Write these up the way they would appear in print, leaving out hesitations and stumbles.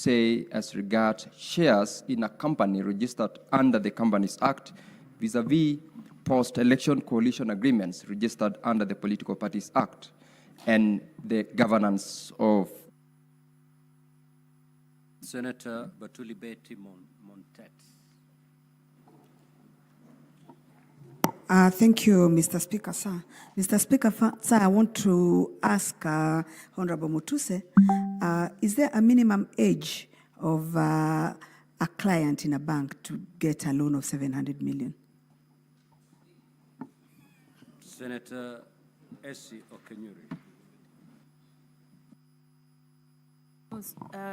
say as regards shares in a company registered under the Companies Act vis-a-vis post-election coalition agreements registered under the Political Parties Act and the governance of. Senator Batuli Beti Montet. Thank you, Mr. Speaker, sir. Mr. Speaker, sir, I want to ask Honorable Mutuse, is there a minimum age of a client in a bank to get a loan of 700 million? Senator Essie Okenyuri.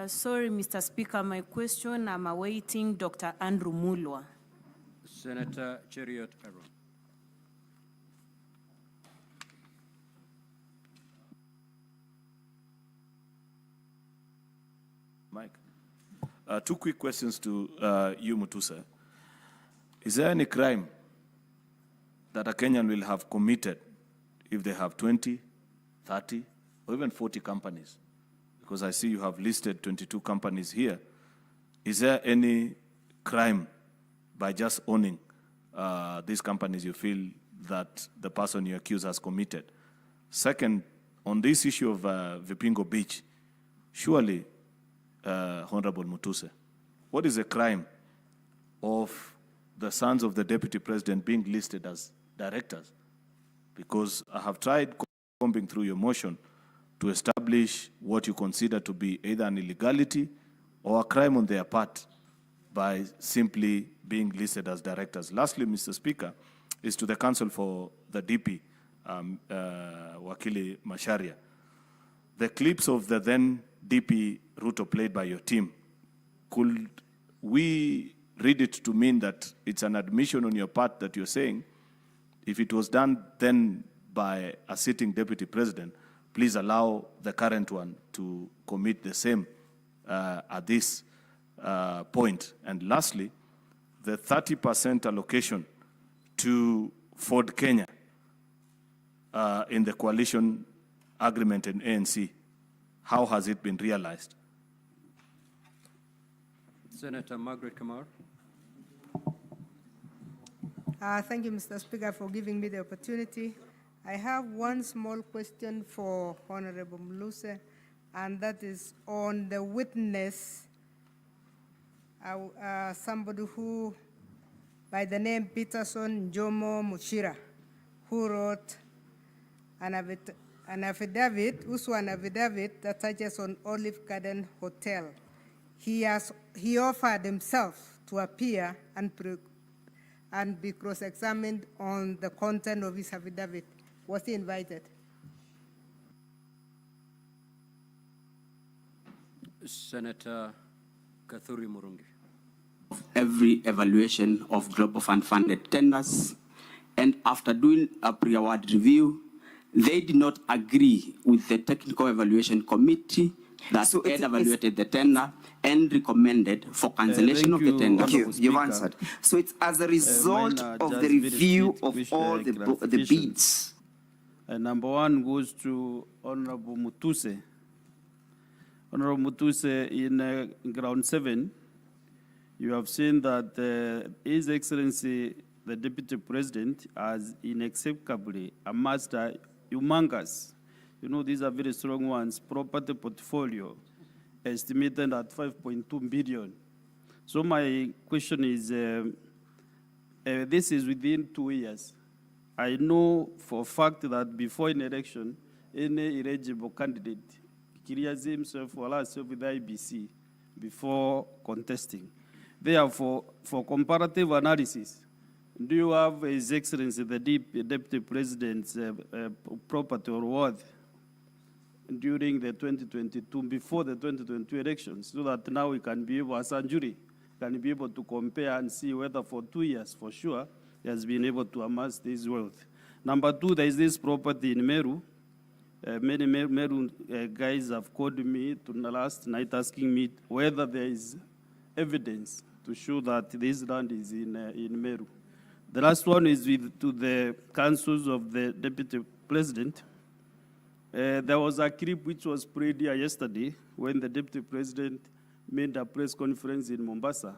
Sorry, Mr. Speaker, my question, I'm awaiting Dr. Andrew Mulwa. Senator Cheriot Aaron. Mike. Two quick questions to you, Mutuse. Is there any crime that a Kenyan will have committed if they have 20, 30, or even 40 companies? Because I see you have listed 22 companies here. Is there any crime by just owning these companies you feel that the person you accuse has committed? Second, on this issue of Vipingo Beach, surely, Honorable Mutuse, what is the crime of the sons of the Deputy President being listed as directors? Because I have tried combing through your motion to establish what you consider to be either an illegality or a crime on their part by simply being listed as directors. Lastly, Mr. Speaker, is to the Council for the DP, Wakili Masharia. The clips of the then DP Ruto played by your team, could we read it to mean that it's an admission on your part that you're saying, if it was done then by a sitting Deputy President, please allow the current one to commit the same at this point? And lastly, the 30% allocation to Ford Kenya in the coalition agreement in ANC, how has it been realized? Senator Margaret Kamar. Thank you, Mr. Speaker, for giving me the opportunity. I have one small question for Honorable Mluse, and that is on the witness, somebody who, by the name Peterson Jomo Muchira, who wrote an affidavit that touches on Olive Garden Hotel. He offered himself to appear and be cross-examined on the content of his affidavit. Was he invited? Senator Kathuri Murungi. Every evaluation of global fund funded tenders, and after doing a pre-award review, they did not agree with the technical evaluation committee that had evaluated the tender and recommended for cancellation of the tender. Thank you. You've answered. So it's as a result of the review of all the bids. Number one goes to Honorable Mutuse. Honorable Mutuse, in ground 7, you have seen that His Excellency, the Deputy President, has inexplicably amassed a humongous, you know, these are very strong ones, property portfolio estimated at 5.2 billion. So my question is, this is within 2 years. I know for a fact that before an election, any eligible candidate clears himself or herself with the IBC before contesting. Therefore, for comparative analysis, do you have His Excellency the Deputy President's property or worth during the 2022, before the 2022 elections, so that now we can be able, as a jury, can be able to compare and see whether for 2 years, for sure, he has been able to amass this wealth. Number two, there is this property in Meru. Many Meru guys have called me last night asking me whether there is evidence to show that this land is in Meru. The last one is to the councils of the Deputy President. There was a clip which was played here yesterday when the Deputy President made a press conference in Mombasa,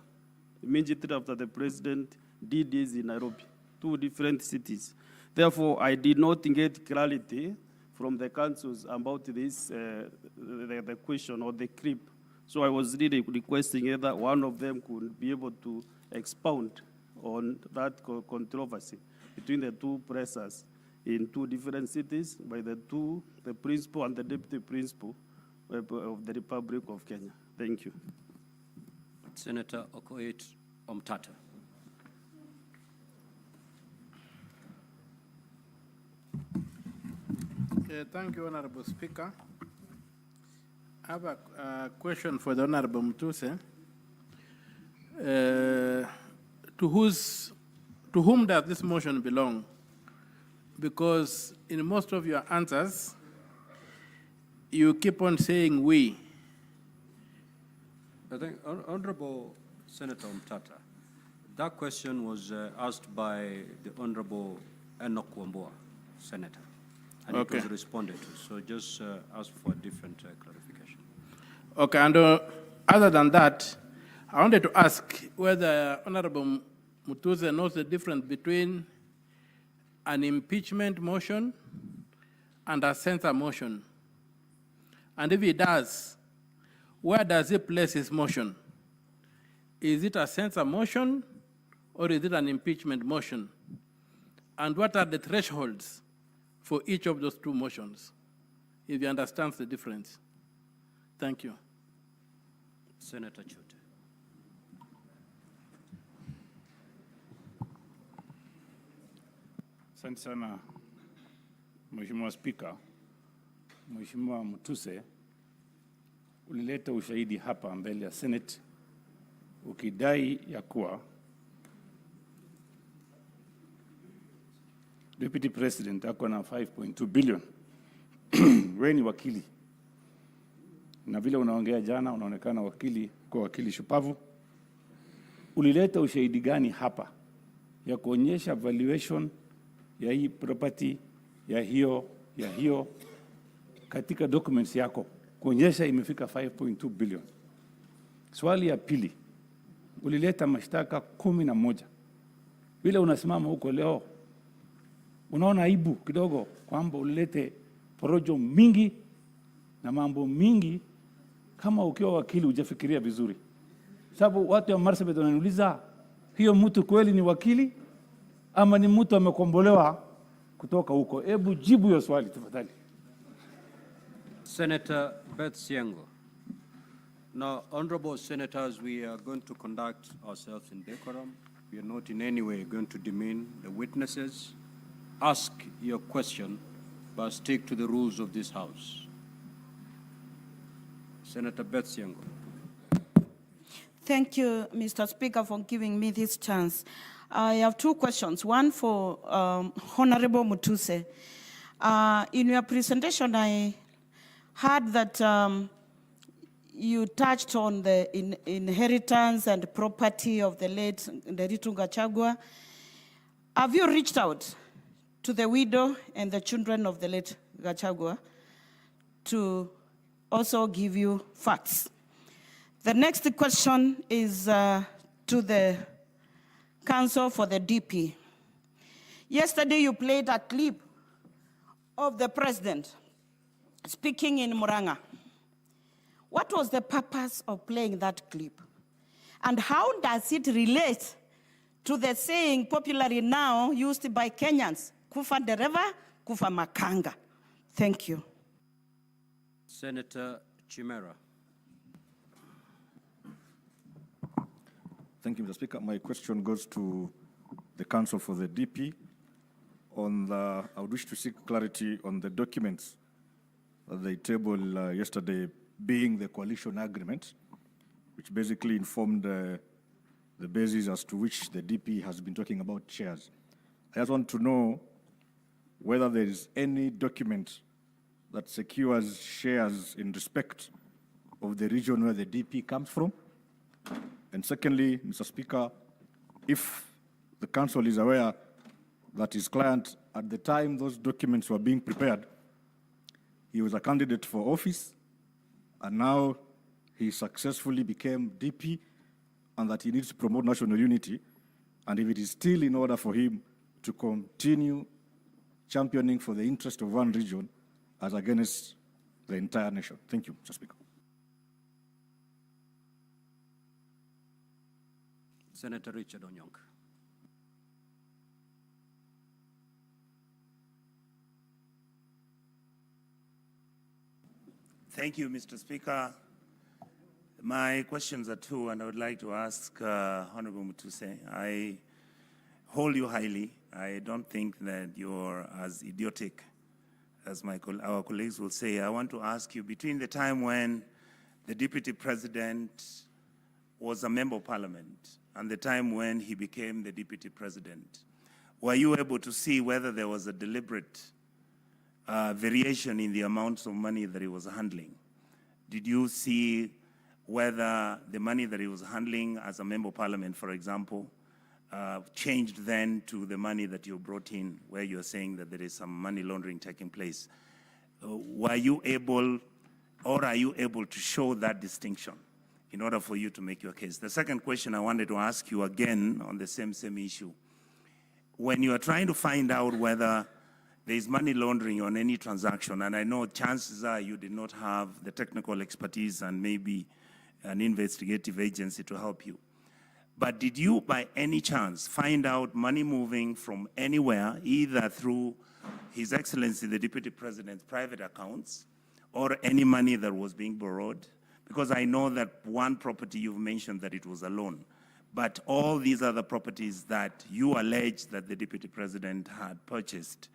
immediately after the president did this in Nairobi, 2 different cities. Therefore, I did not get clarity from the councils about this, the question or the clip. So I was really requesting either one of them could be able to expound on that controversy between the 2 pressers in 2 different cities by the principal and the deputy principal of the Republic of Kenya. Thank you. Senator Okoit Omtata. Thank you, Honorable Speaker. I have a question for the Honorable Mutuse. To whom does this motion belong? Because in most of your answers, you keep on saying we. I think, Honorable Senator Omtata, that question was asked by the Honorable Enoch Wambua, Senator, and Okay. it was responded to. So just ask for a different clarification. Okay, and other than that, I wanted to ask whether Honorable Mutuse knows the difference between an impeachment motion and a censure motion. And if he does, where does he place his motion? Is it a censure motion or is it an impeachment motion? And what are the thresholds for each of those 2 motions, if he understands the difference? Thank you. Senator Chute. Asante sana Mheshimiwa Spika. Mheshimiwa Mutuse, ulileta ushahidi hapa mbele ya Senate ukidai ya kuwa Deputy President ako na 5.2 billion. Wewe ni wakili. Na vile unaongea jana unaonekana wakili shupavu. Ulileta ushahidi gani hapa ya kuonyesha valuation ya hii property ya hiyo katika documents yako kuonyesha imefika 5.2 billion. Swali ya pili, ulileta mashtaka 11. Vile unasimama huko leo, unaona aibu kidogo kwamba ulilete porojo mingi na mambo mingi kama ukiwa wakili hujafikiria vizuri. Sababu watu wa Marsabit wananiuliza, hiyo mtu kweli ni wakili ama ni mtu amekombolewa kutoka huko? Hebu jibu hiyo swali tafadhali. Senator Beth Siengo. Now, honorable senators, we are going to conduct ourselves in decorum. We are not in any way going to demean the witnesses. Ask your question, but stick to the rules of this House. Senator Beth Siengo. Thank you, Mr. Speaker, for giving me this chance. I have 2 questions. One for Honorable Mutuse. In your presentation, I heard that you touched on the inheritance and property of the late Nderitu Gachagua. Have you reached out to the widow and the children of the late Gachagua to also give you facts? The next question is to the Council for the DP. Yesterday you played a clip of the president speaking in Muranga. What was the purpose of playing that clip? And how does it relate to the saying popularly now used by Kenyans, kufa dereva, kufa makanga? Thank you. Senator Chimera. Thank you, Mr. Speaker. My question goes to the Council for the DP. I would wish to seek clarity on the documents that they tabled yesterday, being the coalition agreement, which basically informed the basis as to which the DP has been talking about shares. I just want to know whether there is any document that secures shares in respect of the region where the DP comes from. And secondly, Mr. Speaker, if the Council is aware that his client, at the time those documents were being prepared, he was a candidate for office, and now he successfully became DP and that he needs to promote national unity, and if it is still in order for him to continue championing for the interest of one region as against the entire nation. Thank you, Mr. Speaker. Senator Richard Onyonk. Thank you, Mr. Speaker. My questions are two, and I would like to ask Honorable Mutuse. I hold you highly. I don't think that you're as idiotic as our colleagues will say. I want to ask you, between the time when the Deputy President was a Member of Parliament and the time when he became the Deputy President, were you able to see whether there was a deliberate variation in the amounts of money that he was handling? Did you see whether the money that he was handling as a Member of Parliament, for example, changed then to the money that you brought in, where you're saying that there is some money laundering taking place? Were you able, or are you able to show that distinction in order for you to make your case? The second question I wanted to ask you again on the same issue. When you are trying to find out whether there is money laundering on any transaction, and I know chances are you did not have the technical expertise and maybe an investigative agency to help you, but did you by any chance find out money moving from anywhere, either through His Excellency the Deputy President's private accounts or any money that was being borrowed? Because I know that one property you've mentioned that it was a loan, but all these other properties that you allege that the Deputy President had purchased,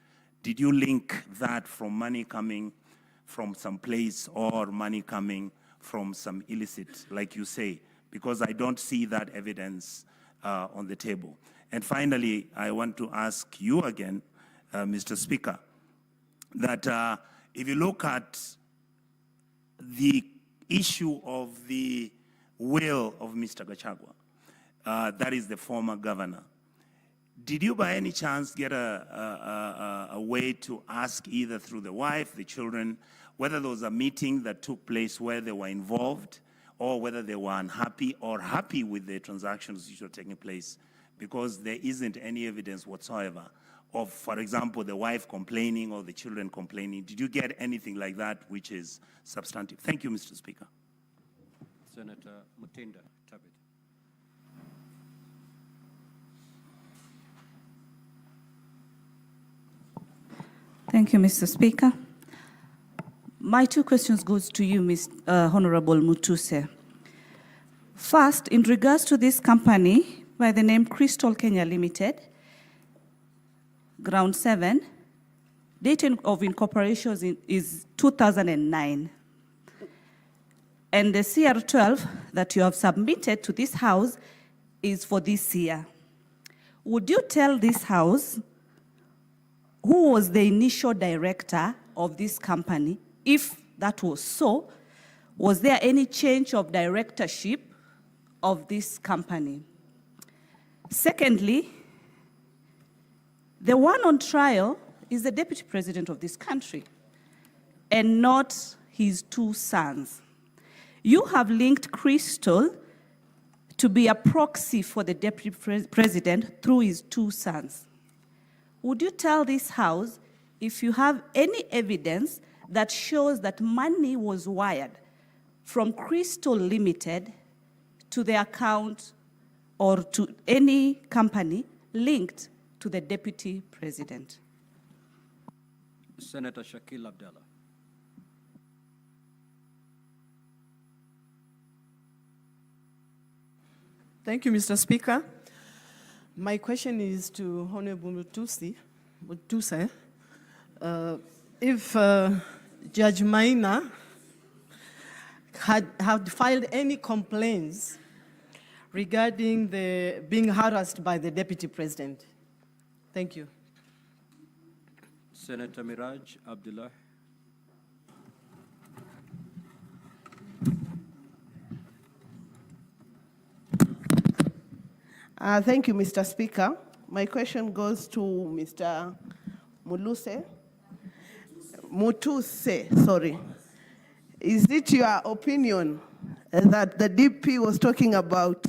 did you link that from money coming from some place or money coming from some illicit, like you say? Because I don't see that evidence on the table. And finally, I want to ask you again, Mr. Speaker, that if you look at the issue of the will of Mr. Gachagua, that is the former governor, did you by any chance get a way to ask either through the wife, the children, whether there was a meeting that took place where they were involved, or whether they were unhappy or happy with the transactions which were taking place? Because there isn't any evidence whatsoever of, for example, the wife complaining or the children complaining. Did you get anything like that which is substantive? Thank you, Mr. Speaker. Senator Mutinda Tabit. Thank you, Mr. Speaker. My two questions goes to you, Honorable Mutuse. First, in regards to this company by the name Crystal Kenya Limited, Ground 7, date of incorporation is 2009. And the CR12 that you have submitted to this House is for this year. Would you tell this House who was the initial director of this company? If that was so, was there any change of directorship of this company? Secondly, the one on trial is the Deputy President of this country and not his two sons. You have linked Crystal to be a proxy for the Deputy President through his two sons. Would you tell this House if you have any evidence that shows that money was wired from Crystal Limited to the account or to any company linked to the Deputy President? Senator Shakil Abdallah. Thank you, Mr. Speaker. My question is to Honorable Mutuse. If Judge Maina had filed any complaints regarding the being harassed by the Deputy President. Thank you. Senator Miraj Abdullah. Thank you, Mr. Speaker. My question goes to Mr. Mutuse, sorry. Is it your opinion that the DP was talking about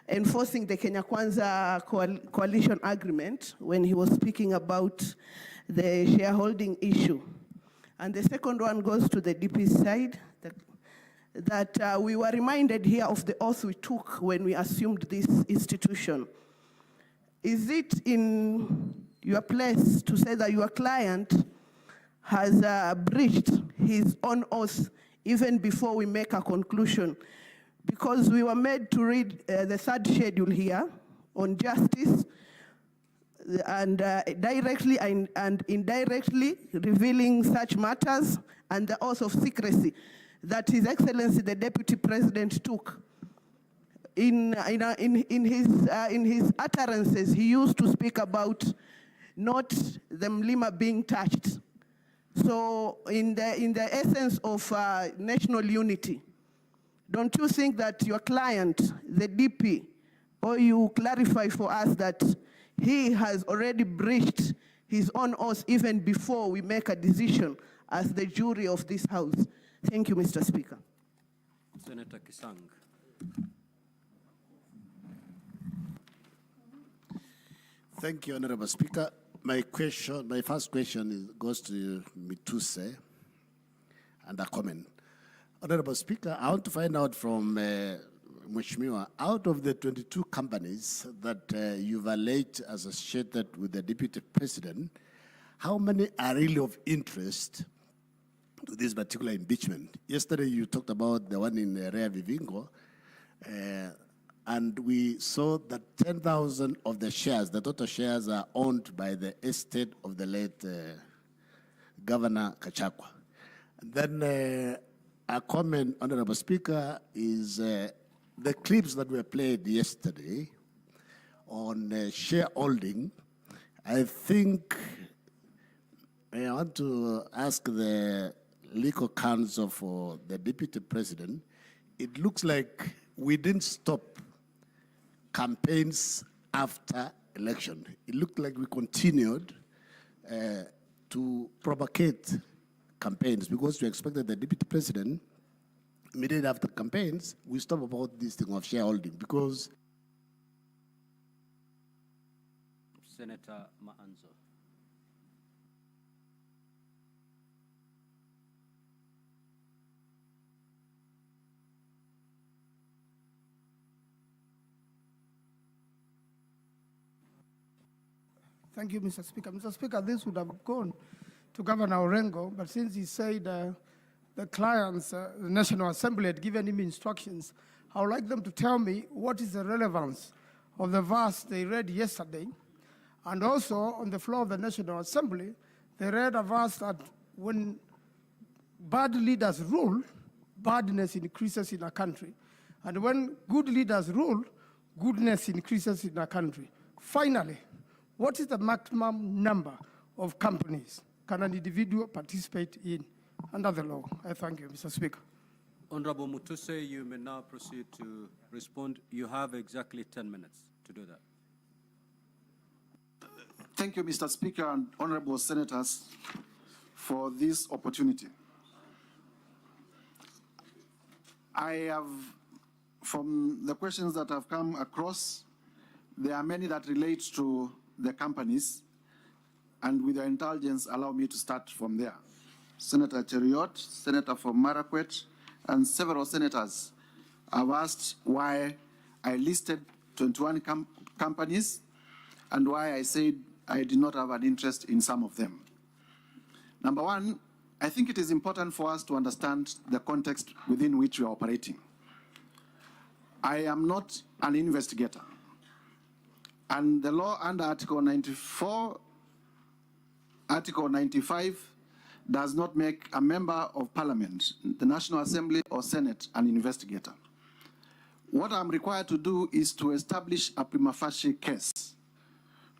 enforcing the Kenya Kwanza coalition agreement when he was speaking about the shareholding issue. And the second one goes to the DP side, that we were reminded here of the oath we took when we assumed this institution. Is it in your place to say that your client has breached his own oath even before we make a conclusion? Because we were made to read the third schedule here on justice and directly and indirectly revealing such matters, and the oath of secrecy that His Excellency the Deputy President took. In his utterances, he used to speak about not the Mlima being touched. So in the essence of national unity, don't you think that your client, the DP, or you clarify for us that he has already breached his own oath even before we make a decision as the jury of this House? Thank you, Mr. Speaker. Senator Kisang. Thank you, Honorable Speaker. My first question goes to Mutuse and a comment. Honorable Speaker, I want to find out from Mheshimiwa, out of the 22 companies that you've alleged associated with the Deputy President, how many are really of interest to this particular impeachment? Yesterday you talked about the one in Rea Vivingo, and we saw that 10,000 of the shares, the total shares, are owned by the estate of the late Governor Kachagwa. And then a comment, Honorable Speaker, is the clips that were played yesterday on shareholding. I think I want to ask the legal counsel for the Deputy President. It looks like we didn't stop campaigns after election. It looked like we continued to propagate campaigns because we expected the Deputy President, immediately after campaigns, we stop about this thing of shareholding because... Senator Maanzo. Thank you, Mr. Speaker. Mr. Speaker, this would have gone to Governor Orengo, but since he said the clients, the National Assembly had given him instructions, I would like them to tell me what is the relevance of the verse they read yesterday. And also, on the floor of the National Assembly, they read a verse that when bad leaders rule, badness increases in a country. And when good leaders rule, goodness increases in a country. Finally, what is the maximum number of companies can an individual participate in under the law? I thank you, Mr. Speaker. Honorable Mutuse, you may now proceed to respond. You have exactly 10 minutes to do that. Thank you, Mr. Speaker and honorable senators, for this opportunity. I have, from the questions that have come across, there are many that relate to the companies, and with your indulgence, allow me to start from there. Senator Cheriot, Senator from Marakwet, and several senators have asked why I listed 21 companies and why I said I did not have an interest in some of them. Number one, I think it is important for us to understand the context within which we are operating. I am not an investigator. And the law under Article 94, Article 95, does not make a member of Parliament, the National Assembly or Senate, an investigator. What I'm required to do is to establish a prima facie case,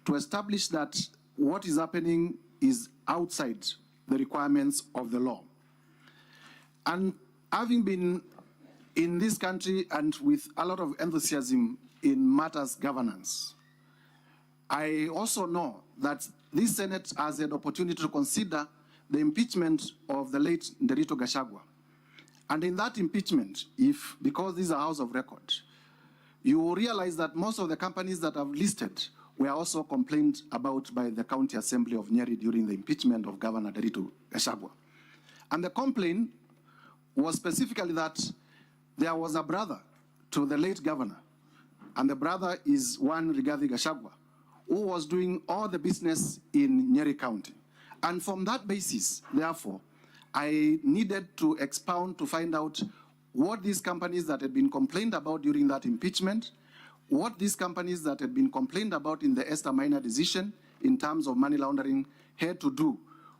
to establish that what is happening is outside the requirements of the law. And having been in this country and with a lot of enthusiasm in matters governance, I also know that this Senate has an opportunity to consider the impeachment of the late Nderito Gachagua. And in that impeachment, because this is a house of record, you will realize that most of the companies that I've listed were also complained about by the County Assembly of Nyeri during the impeachment of Governor Nderitu Gachagua. And the complaint was specifically that there was a brother to the late governor, and the brother is one Rigathi Gachagua, who was doing all the business in Nyeri County. And from that basis, therefore, I needed to expound to find out what these companies that had been complained about during that impeachment, what these companies that had been complained about in the Esther Minor decision in terms of money laundering had to do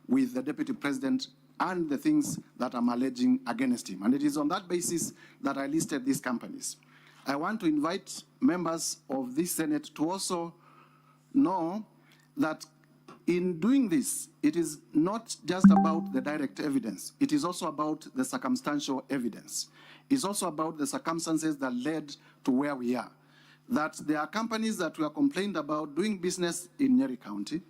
with the Deputy President and the things that I'm alleging against him. And it is on that basis that I listed these companies. I want to invite members of this Senate to also know that in doing this, it is not just about the direct evidence. It is also about the circumstantial evidence. It's also about the circumstances that led to where we are. That there are companies that were complained about doing business in Nyeri County.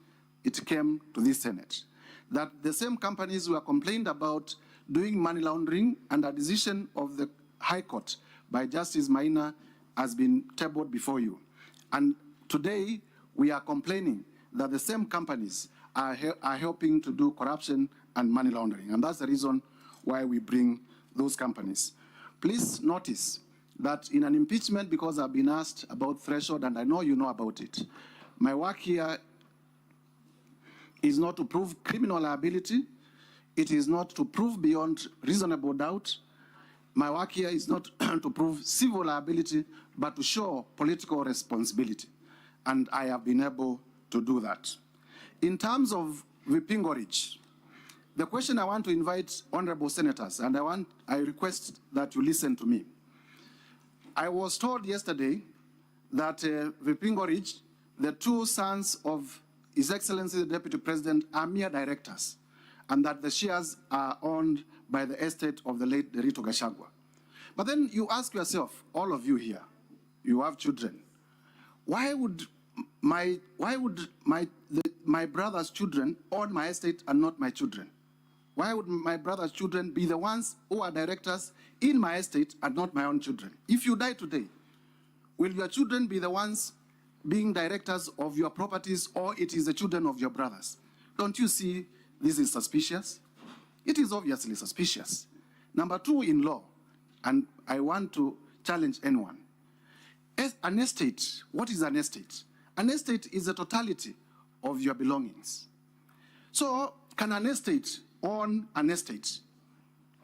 It came to this Senate. That the same companies were complained about doing money laundering, and a decision of the High Court by Justice Maina has been tabled before you. And today, we are complaining that the same companies are helping to do corruption and money laundering. And that's the reason why we bring those companies. Please notice that in an impeachment, because I've been asked about threshold, and I know you know about it, my work here is not to prove criminal liability. It is not to prove beyond reasonable doubt. My work here is not to prove civil liability, but to show political responsibility. And I have been able to do that. In terms of Vipingo Ridge, the question I want to invite honorable senators, and I request that you listen to me. I was told yesterday that Vipingo Ridge, the two sons of His Excellency the Deputy President, are mere directors, and that the shares are owned by the estate of the late Nderitu Gachagua. But then you ask yourself, all of you here, you have children, why would my brother's children own my estate and not my children? Why would my brother's children be the ones who are directors in my estate and not my own children? If you die today, will your children be the ones being directors of your properties, or it is the children of your brothers? Don't you see this is suspicious? It is obviously suspicious. Number two, in law, and I want to challenge anyone. An estate, what is an estate? An estate is the totality of your belongings. So can an estate own an estate?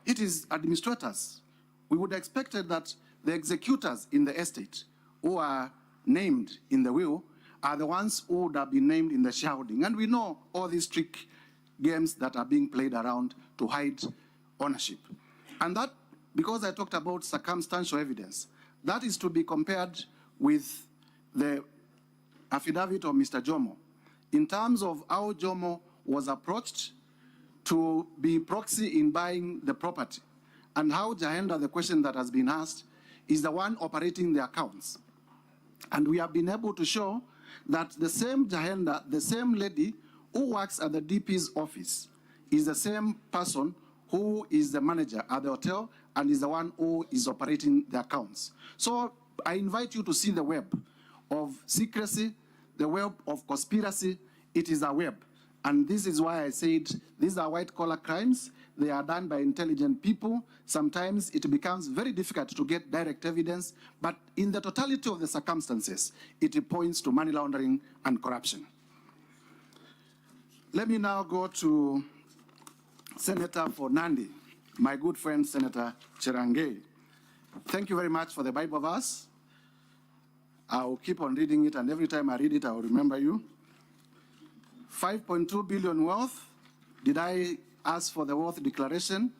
It is administrators. We would expect that the executors in the estate who are named in the will are the ones who would have been named in the shareholding. And we know all these trick games that are being played around to hide ownership. And that, because I talked about circumstantial evidence, that is to be compared with the affidavit of Mr. Jomo in terms of how Jomo was approached to be proxy in buying the property, and how Jahenda, the question that has been asked, is the one operating the accounts. And we have been able to show that the same Jahenda, the same lady who works at the DP's office, is the same person who is the manager at the hotel and is the one who is operating the accounts. So I invite you to see the web of secrecy, the web of conspiracy. It is a web. And this is why I said these are white-collar crimes. They are done by intelligent people. Sometimes it becomes very difficult to get direct evidence, but in the totality of the circumstances, it points to money laundering and corruption. Let me now go to Senator for Nandi, my good friend, Senator Cherangei. Thank you very much for the Bible verse. I'll keep on reading it, and every time I read it, I'll remember you. 5.2 billion wealth. Did I ask for the wealth declaration?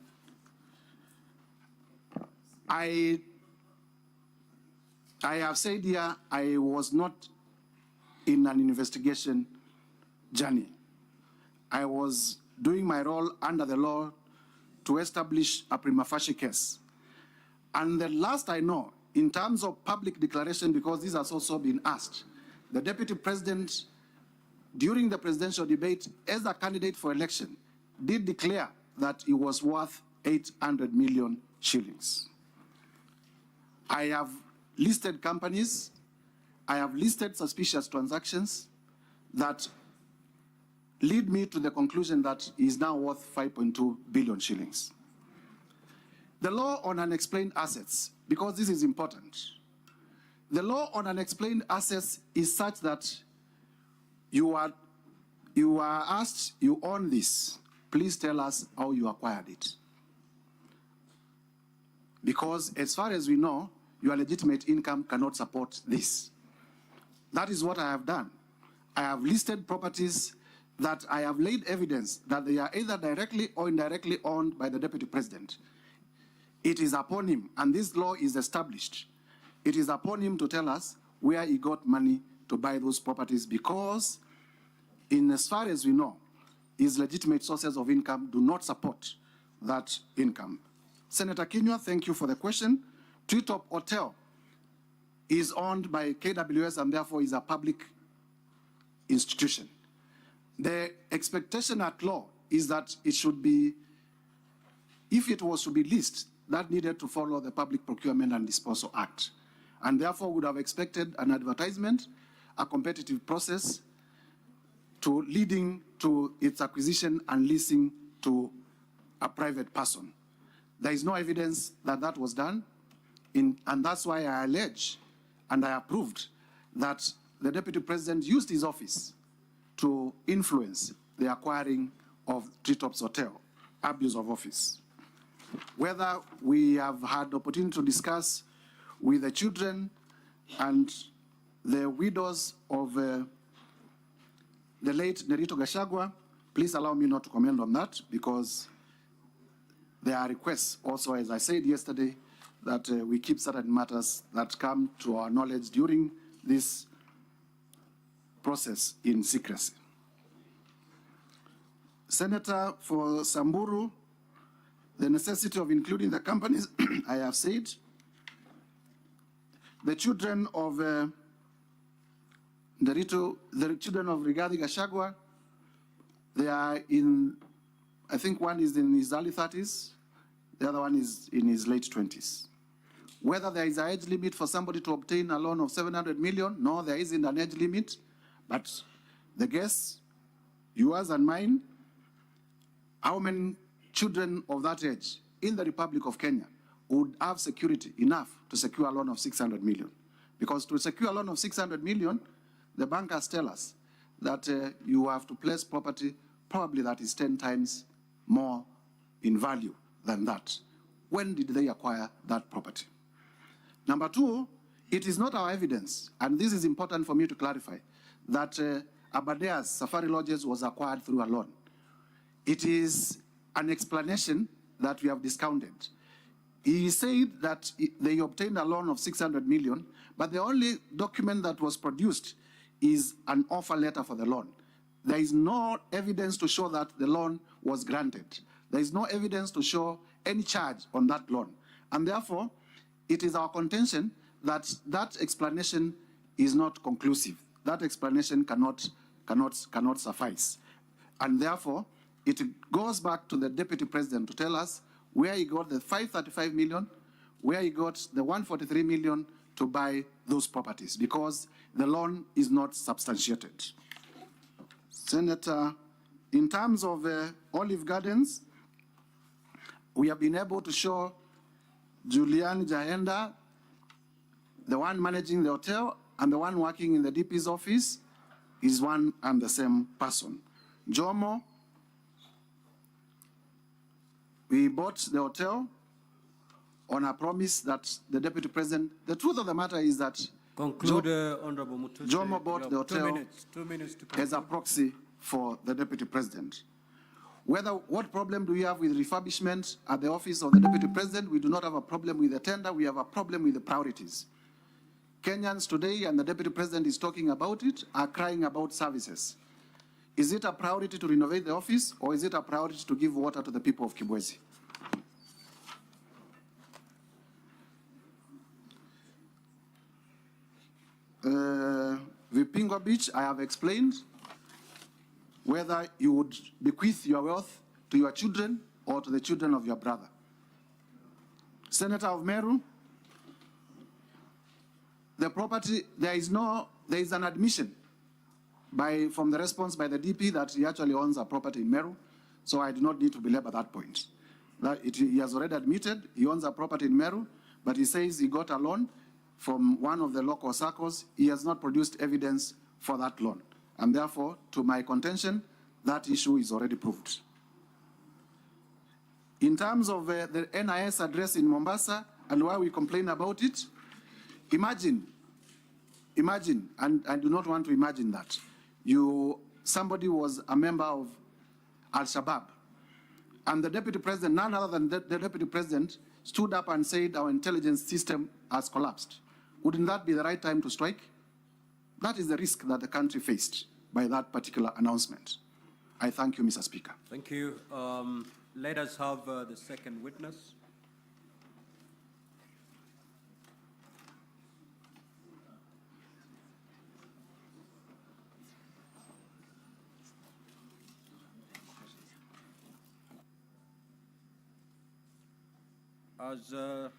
I have said here I was not in an investigation journey. I was doing my role under the law to establish a prima facie case. And the last I know, in terms of public declaration, because this has also been asked, the Deputy President, during the presidential debate, as a candidate for election, did declare that it was worth 800 million shillings. I have listed companies, I have listed suspicious transactions that lead me to the conclusion that he is now worth 5.2 billion shillings. The law on unexplained assets, because this is important, the law on unexplained assets is such that you are asked, you own this, please tell us how you acquired it. Because as far as we know, your legitimate income cannot support this. That is what I have done. I have listed properties that I have laid evidence that they are either directly or indirectly owned by the Deputy President. It is upon him, and this law is established, it is upon him to tell us where he got money to buy those properties, because in as far as we know, his legitimate sources of income do not support that income. Senator Kinyua, thank you for the question. Treetop Hotel is owned by KWS and therefore is a public institution. The expectation at law is that it should be, if it was to be leased, that needed to follow the Public Procurement and Disposal Act, and therefore would have expected an advertisement, a competitive process to leading to its acquisition and leasing to a private person. There is no evidence that that was done, and that's why I allege and I approved that the Deputy President used his office to influence the acquiring of Treetops Hotel, abuse of office. Whether we have had the opportunity to discuss with the children and the widows of the late Nerito Gachagua, please allow me not to comment on that, because there are requests also, as I said yesterday, that we keep certain matters that come to our knowledge during this process in secrecy. Senator for Samburu, the necessity of including the companies, I have said. The children of the children of Rigathi Gachagua, they are in, I think one is in his early 30s, the other one is in his late 20s. Whether there is an age limit for somebody to obtain a loan of 700 million, no, there isn't an age limit, but the guess, yours and mine, how many children of that age in the Republic of Kenya would have security enough to secure a loan of 600 million? Because to secure a loan of 600 million, the bankers tell us that you have to place property probably that is 10 times more in value than that. When did they acquire that property? Number two, it is not our evidence, and this is important for me to clarify, that Abadea's Safari Lodges was acquired through a loan. It is an explanation that we have discounted. He said that they obtained a loan of 600 million, but the only document that was produced is an offer letter for the loan. There is no evidence to show that the loan was granted. There is no evidence to show any charge on that loan. And therefore, it is our contention that that explanation is not conclusive. That explanation cannot suffice. And therefore, it goes back to the Deputy President to tell us where he got the 535 million, where he got the 143 million to buy those properties, because the loan is not substantiated. Senator, in terms of Olive Gardens, we have been able to show Julian Jahenda, the one managing the hotel and the one working in the DP's office, is one and the same person. Jomo, we bought the hotel on a promise that the Deputy President, the truth of the matter is that conclude, Honorable Mutuse. Jomo bought the hotel 2 minutes to as a proxy for the Deputy President. What problem do we have with refurbishment at the office of the Deputy President? We do not have a problem with the tender, we have a problem with the priorities. Kenyans today, and the Deputy President is talking about it, are crying about services. Is it a priority to renovate the office, or is it a priority to give water to the people of Kibwezi? Vipingo Beach, I have explained whether you would bequeath your wealth to your children or to the children of your brother. Senator of Meru, the property, there is an admission from the response by the DP that he actually owns a property in Meru, so I do not need to belabor that point. He has already admitted he owns a property in Meru, but he says he got a loan from one of the local circles. He has not produced evidence for that loan. And therefore, to my contention, that issue is already proved. In terms of the NIS address in Mombasa and why we complain about it, imagine, and I do not want to imagine that, somebody was a member of Al-Shabaab, and the deputy president, none other than the deputy president, stood up and said our intelligence system has collapsed. Wouldn't that be the right time to strike? That is the risk that the country faced by that particular announcement. I thank you, Mr. Speaker. Thank you. Let us have the second witness. As the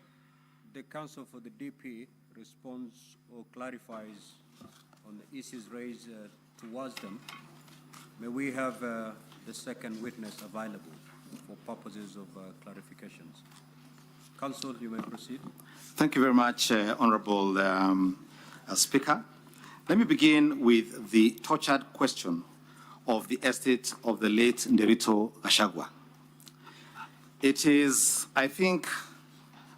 counsel for the DP responds or clarifies on the issues raised towards them, may we have the second witness available for purposes of clarifications. Counsel, you may proceed. Thank you very much, Honorable Speaker. Let me begin with the tortured question of the estate of the late Nderito Gachagua. It is, I think,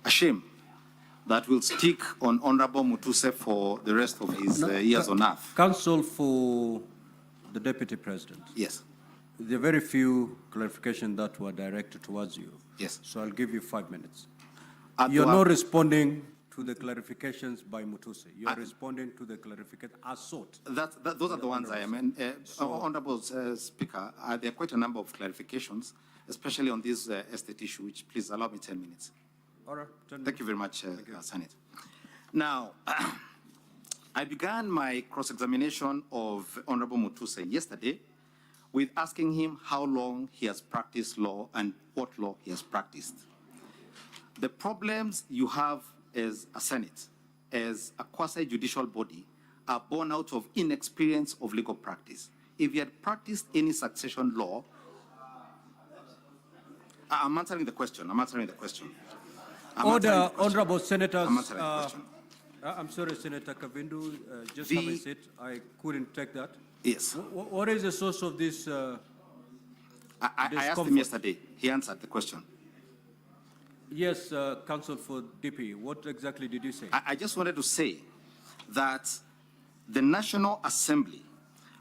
a shame that will stick on Honorable Mutuse for the rest of his years on earth. Counsel for the Deputy President. Yes. There are very few clarifications that were directed towards you. Yes. So I'll give you 5 minutes. You're not responding to the clarifications by Mutuse. You're responding to the clarification as sought. Those are the ones I am. Honorable Speaker, there are quite a number of clarifications, especially on this estate issue, which please allow me 10 minutes. All right, 10 minutes. Thank you very much, Senate. Now, I began my cross-examination of Honorable Mutuse yesterday with asking him how long he has practiced law and what law he has practiced. The problems you have as a Senate, as a quasi-judicial body, are born out of inexperience of legal practice. If you had practiced any succession law, I'm answering the question. Order, Honorable Senators. I'm answering the question. I'm sorry, Senator Kavindu, just have a seat. I couldn't take that. Yes. What is the source of this? I asked him yesterday. He answered the question. Yes, Counsel for DP. What exactly did you say? I just wanted to say that the National Assembly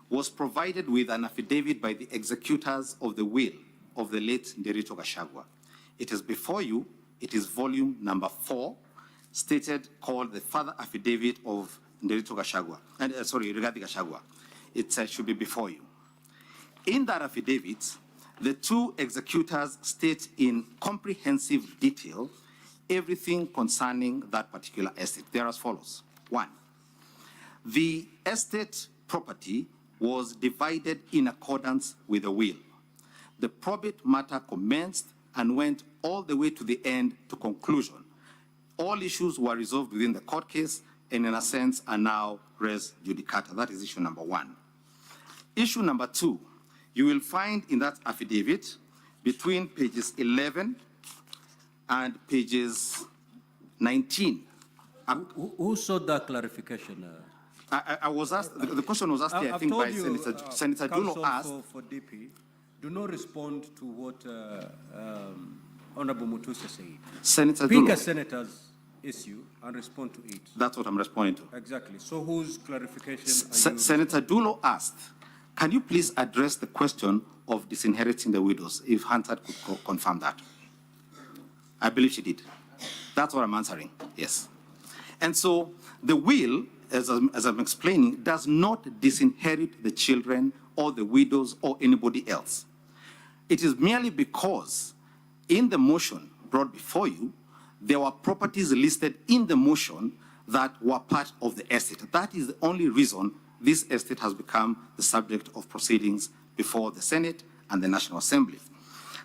was provided with an affidavit by the executors of the will of the late Nderito Gachagua. It is before you. It is volume number 4, stated, called the Further Affidavit of Nderito Gachagua. Rigathi Gachagua. It should be before you. In that affidavit, the two executors state in comprehensive detail everything concerning that particular estate. They are as follows. 1, the estate property was divided in accordance with the will. The probate matter commenced and went all the way to the end to conclusion. All issues were resolved within the court case and in a sense are now res judicata. That is issue number 1. Issue number 2, you will find in that affidavit between pages 11 and pages 19. Who sought that clarification? I was asked, the question was asked here, I think, by Senator Dulo asked. For DP, do not respond to what Honorable Mutuse said. Senator Pick Dulo. a senator's issue and respond to it. That's what I'm responding to. Exactly. So whose clarification are you? Senator Dulo asked, can you please address the question of disinheriting the widows, if Hunter could confirm that? I believe she did. That's what I'm answering, yes. And so the will, as I'm explaining, does not disinherit the children or the widows or anybody else. It is merely because in the motion brought before you, there were properties listed in the motion that were part of the estate. That is the only reason this estate has become the subject of proceedings before the Senate and the National Assembly.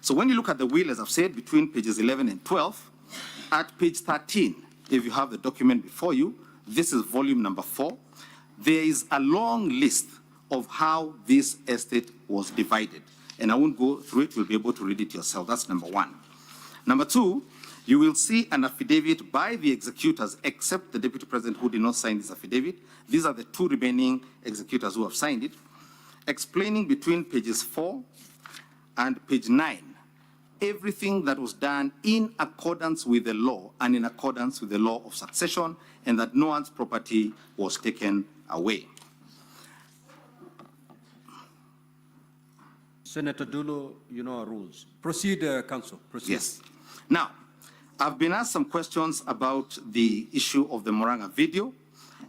So when you look at the will, as I've said, between pages 11 and 12, At page 13, if you have the document before you, this is volume number 4. There is a long list of how this estate was divided. And I won't go through it, you'll be able to read it yourself. That's number 1. Number 2, you will see an affidavit by the executors, except the Deputy President who did not sign this affidavit. These are the 2 remaining executors who have signed it, explaining between pages 4 and page 9 everything that was done in accordance with the law and in accordance with the law of succession, and that no one's property was taken away. Senator Dulu, you know our rules. Proceed, Counsel. Proceed. Yes. Now, I've been asked some questions about the issue of the Moranga video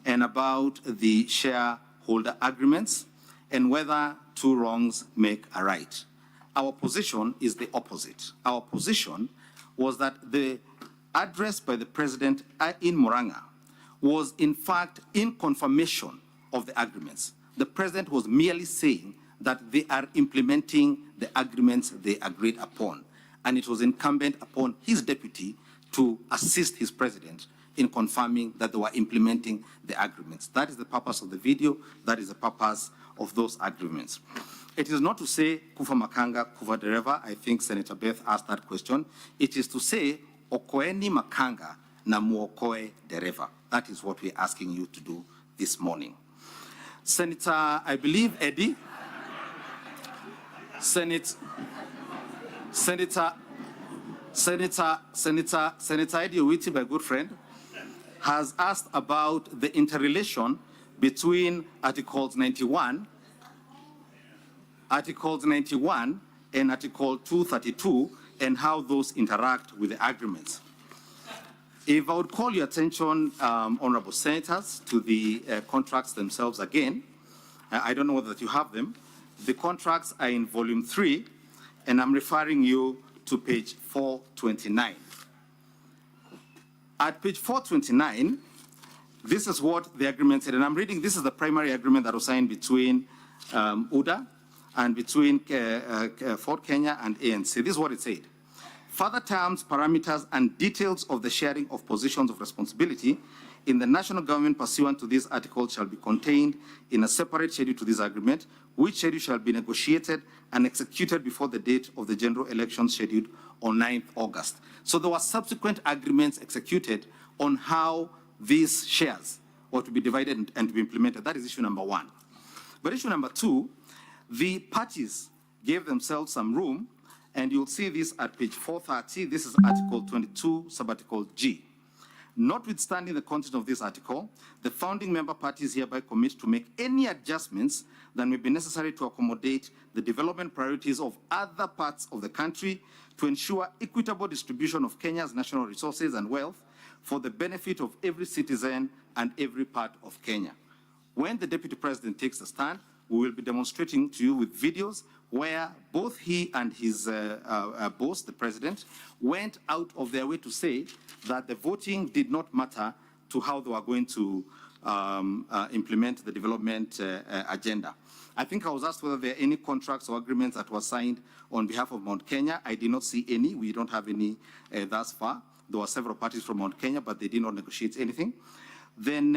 and about the shareholder agreements and whether 2 wrongs make a right. Our position is the opposite. Our position was that the address by the President in Moranga was in fact in confirmation of the agreements. The President was merely saying that they are implementing the agreements they agreed upon. And it was incumbent upon his deputy to assist his president in confirming that they were implementing the agreements. That is the purpose of the video. That is the purpose of those agreements. It is not to say kufa makanga, kufa dereva. I think Senator Beth asked that question. It is to say okoeni makanga na muokoe dereva. That is what we're asking you to do this morning. Senator, I believe Eddie, Senator Eddie Owiti, my good friend, has asked about the interrelation between Articles 91 and Article 232 and how those interact with the agreements. If I would call your attention, honorable senators, to the contracts themselves again, I don't know whether you have them. The contracts are in volume 3, and I'm referring you to page 429. At page 429, this is what the agreement said, and I'm reading, this is the primary agreement that was signed between UDA and between Ford Kenya and ANC. This is what it said. Further terms, parameters, and details of the sharing of positions of responsibility in the national government pursuant to this article shall be contained in a separate schedule to this agreement, which schedule shall be negotiated and executed before the date of the general election scheduled on 9th August. So there were subsequent agreements executed on how these shares were to be divided and to be implemented. That is issue number 1. But issue number 2, the parties gave themselves some room, and you'll see this at page 430. This is Article 22, Subarticle G. Notwithstanding the content of this article, the founding member parties hereby commit to make any adjustments that may be necessary to accommodate the development priorities of other parts of the country to ensure equitable distribution of Kenya's national resources and wealth for the benefit of every citizen and every part of Kenya. When the Deputy President takes a stand, we will be demonstrating to you with videos where both he and his boss, the President, went out of their way to say that the voting did not matter to how they were going to implement the development agenda. I think I was asked whether there are any contracts or agreements that were signed on behalf of Mount Kenya. I did not see any. We don't have any thus far. There were several parties from Mount Kenya, but they did not negotiate anything. Then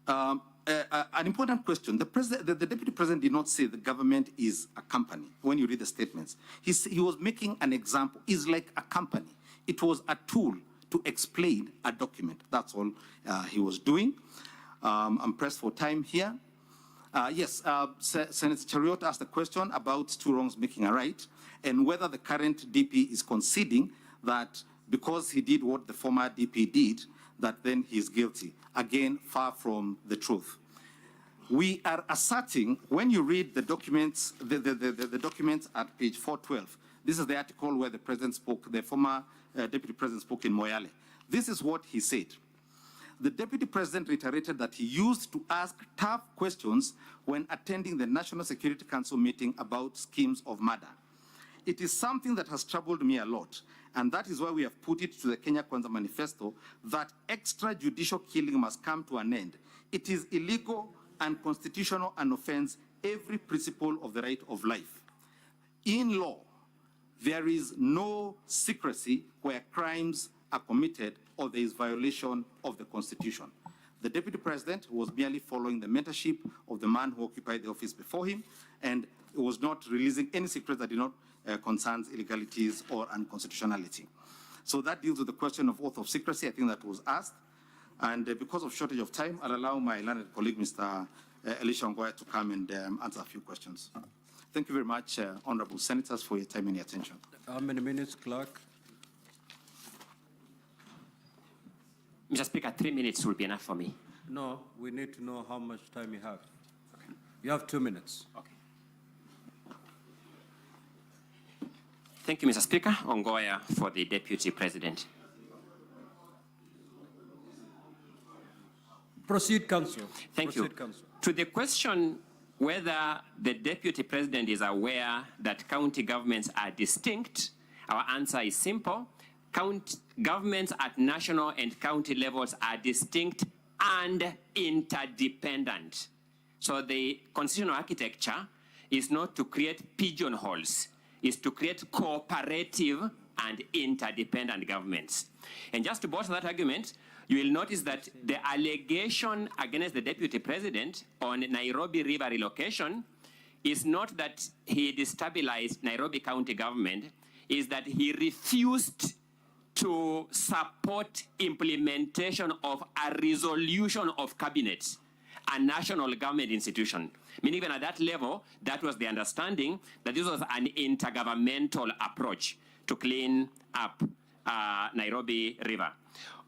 an important question. The Deputy President did not say the government is a company. When you read the statements, he was making an example. It's like a company. It was a tool to explain a document. That's all he was doing. I'm pressed for time here. Yes, Senator Chariot asked a question about 2 wrongs making a right, and whether the current DP is conceding that because he did what the former DP did, that then he's guilty. Again, far from the truth. We are asserting, when you read the documents, the documents at page 412, this is the article where the President spoke, the former Deputy President spoke in Moyale. This is what he said. The Deputy President reiterated that he used to ask tough questions when attending the National Security Council meeting about schemes of murder. It is something that has troubled me a lot, and that is why we have put it to the Kenya Kwanza Manifesto that extrajudicial killing must come to an end. It is illegal and constitutional and offends every principle of the right of life. In law, there is no secrecy where crimes are committed or there is violation of the Constitution. The Deputy President was merely following the mentorship of the man who occupied the office before him, and was not releasing any secrets that did not concern illegalities or unconstitutionality. So that deals with the question of oath of secrecy, I think that was asked. And because of shortage of time, I'll allow my learned colleague, Mr. Elisha Ngoya, to come and answer a few questions. Thank you very much, honorable senators, for your time and your attention. How many minutes, clerk? Mr. Speaker, 3 minutes will be enough for me. No, we need to know how much time you have. Okay. You have 2 minutes. Okay. Thank you, Mr. Speaker. Ongoya for the Deputy President. Proceed, Council. Thank Proceed, you. Council. To the question whether the Deputy President is aware that county governments are distinct, our answer is simple. Governments at national and county levels are distinct and interdependent. So the constitutional architecture is not to create pigeonholes, is to create cooperative and interdependent governments. And just to bolster that argument, you will notice that the allegation against the Deputy President on Nairobi River relocation is not that he destabilized Nairobi County government, is that he refused to support implementation of a resolution of cabinet, a national government institution. Meaning even at that level, that was the understanding that this was an intergovernmental approach to clean up Nairobi River.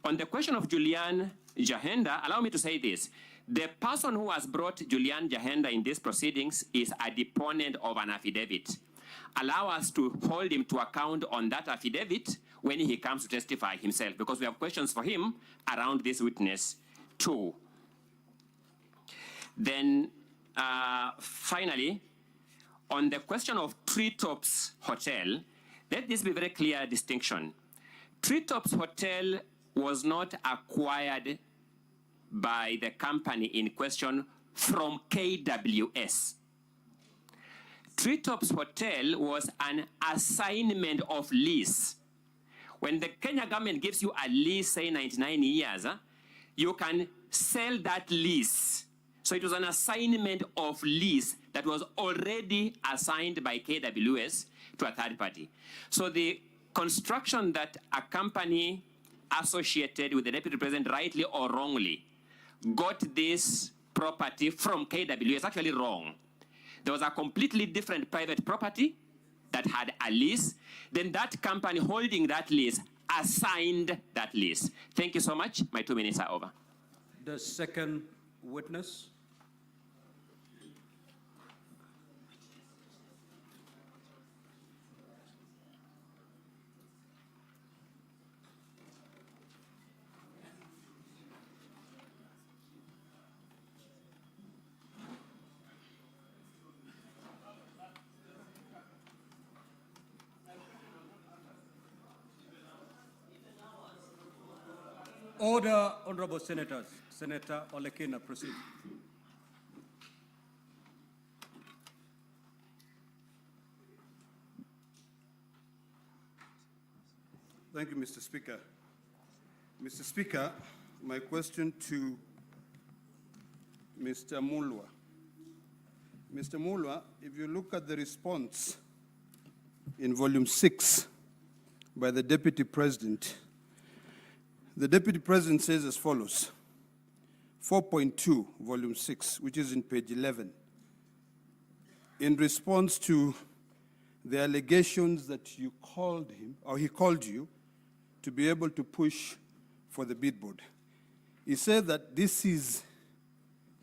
On the question of Julian Jahenda, allow me to say this. The person who has brought Julian Jahenda in these proceedings is a deponent of an affidavit. Allow us to hold him to account on that affidavit when he comes to testify himself, because we have questions for him around this witness too. Then finally, on the question of Treetops Hotel, let this be very clear distinction. Treetops Hotel was not acquired by the company in question from KWS. Treetops Hotel was an assignment of lease. When the Kenya government gives you a lease, say 99 years, you can sell that lease. So it was an assignment of lease that was already assigned by KWS to a third party. So the construction that a company associated with the Deputy President, rightly or wrongly, got this property from KWS is actually wrong. There was a completely different private property that had a lease. Then that company holding that lease assigned that lease. Thank you so much. My 2 minutes are over. The second witness. Order, honorable senators. Senator Olekina, proceed. Thank you, Mr. Speaker. Mr. Speaker, my question to Mr. Mulwa. Mr. Mulwa, if you look at the response in volume 6 by the Deputy President, the Deputy President says as follows, 4.2, volume 6, which is in page 11. In response to the allegations that you called him, or he called you, to be able to push for the bid board. He said that this is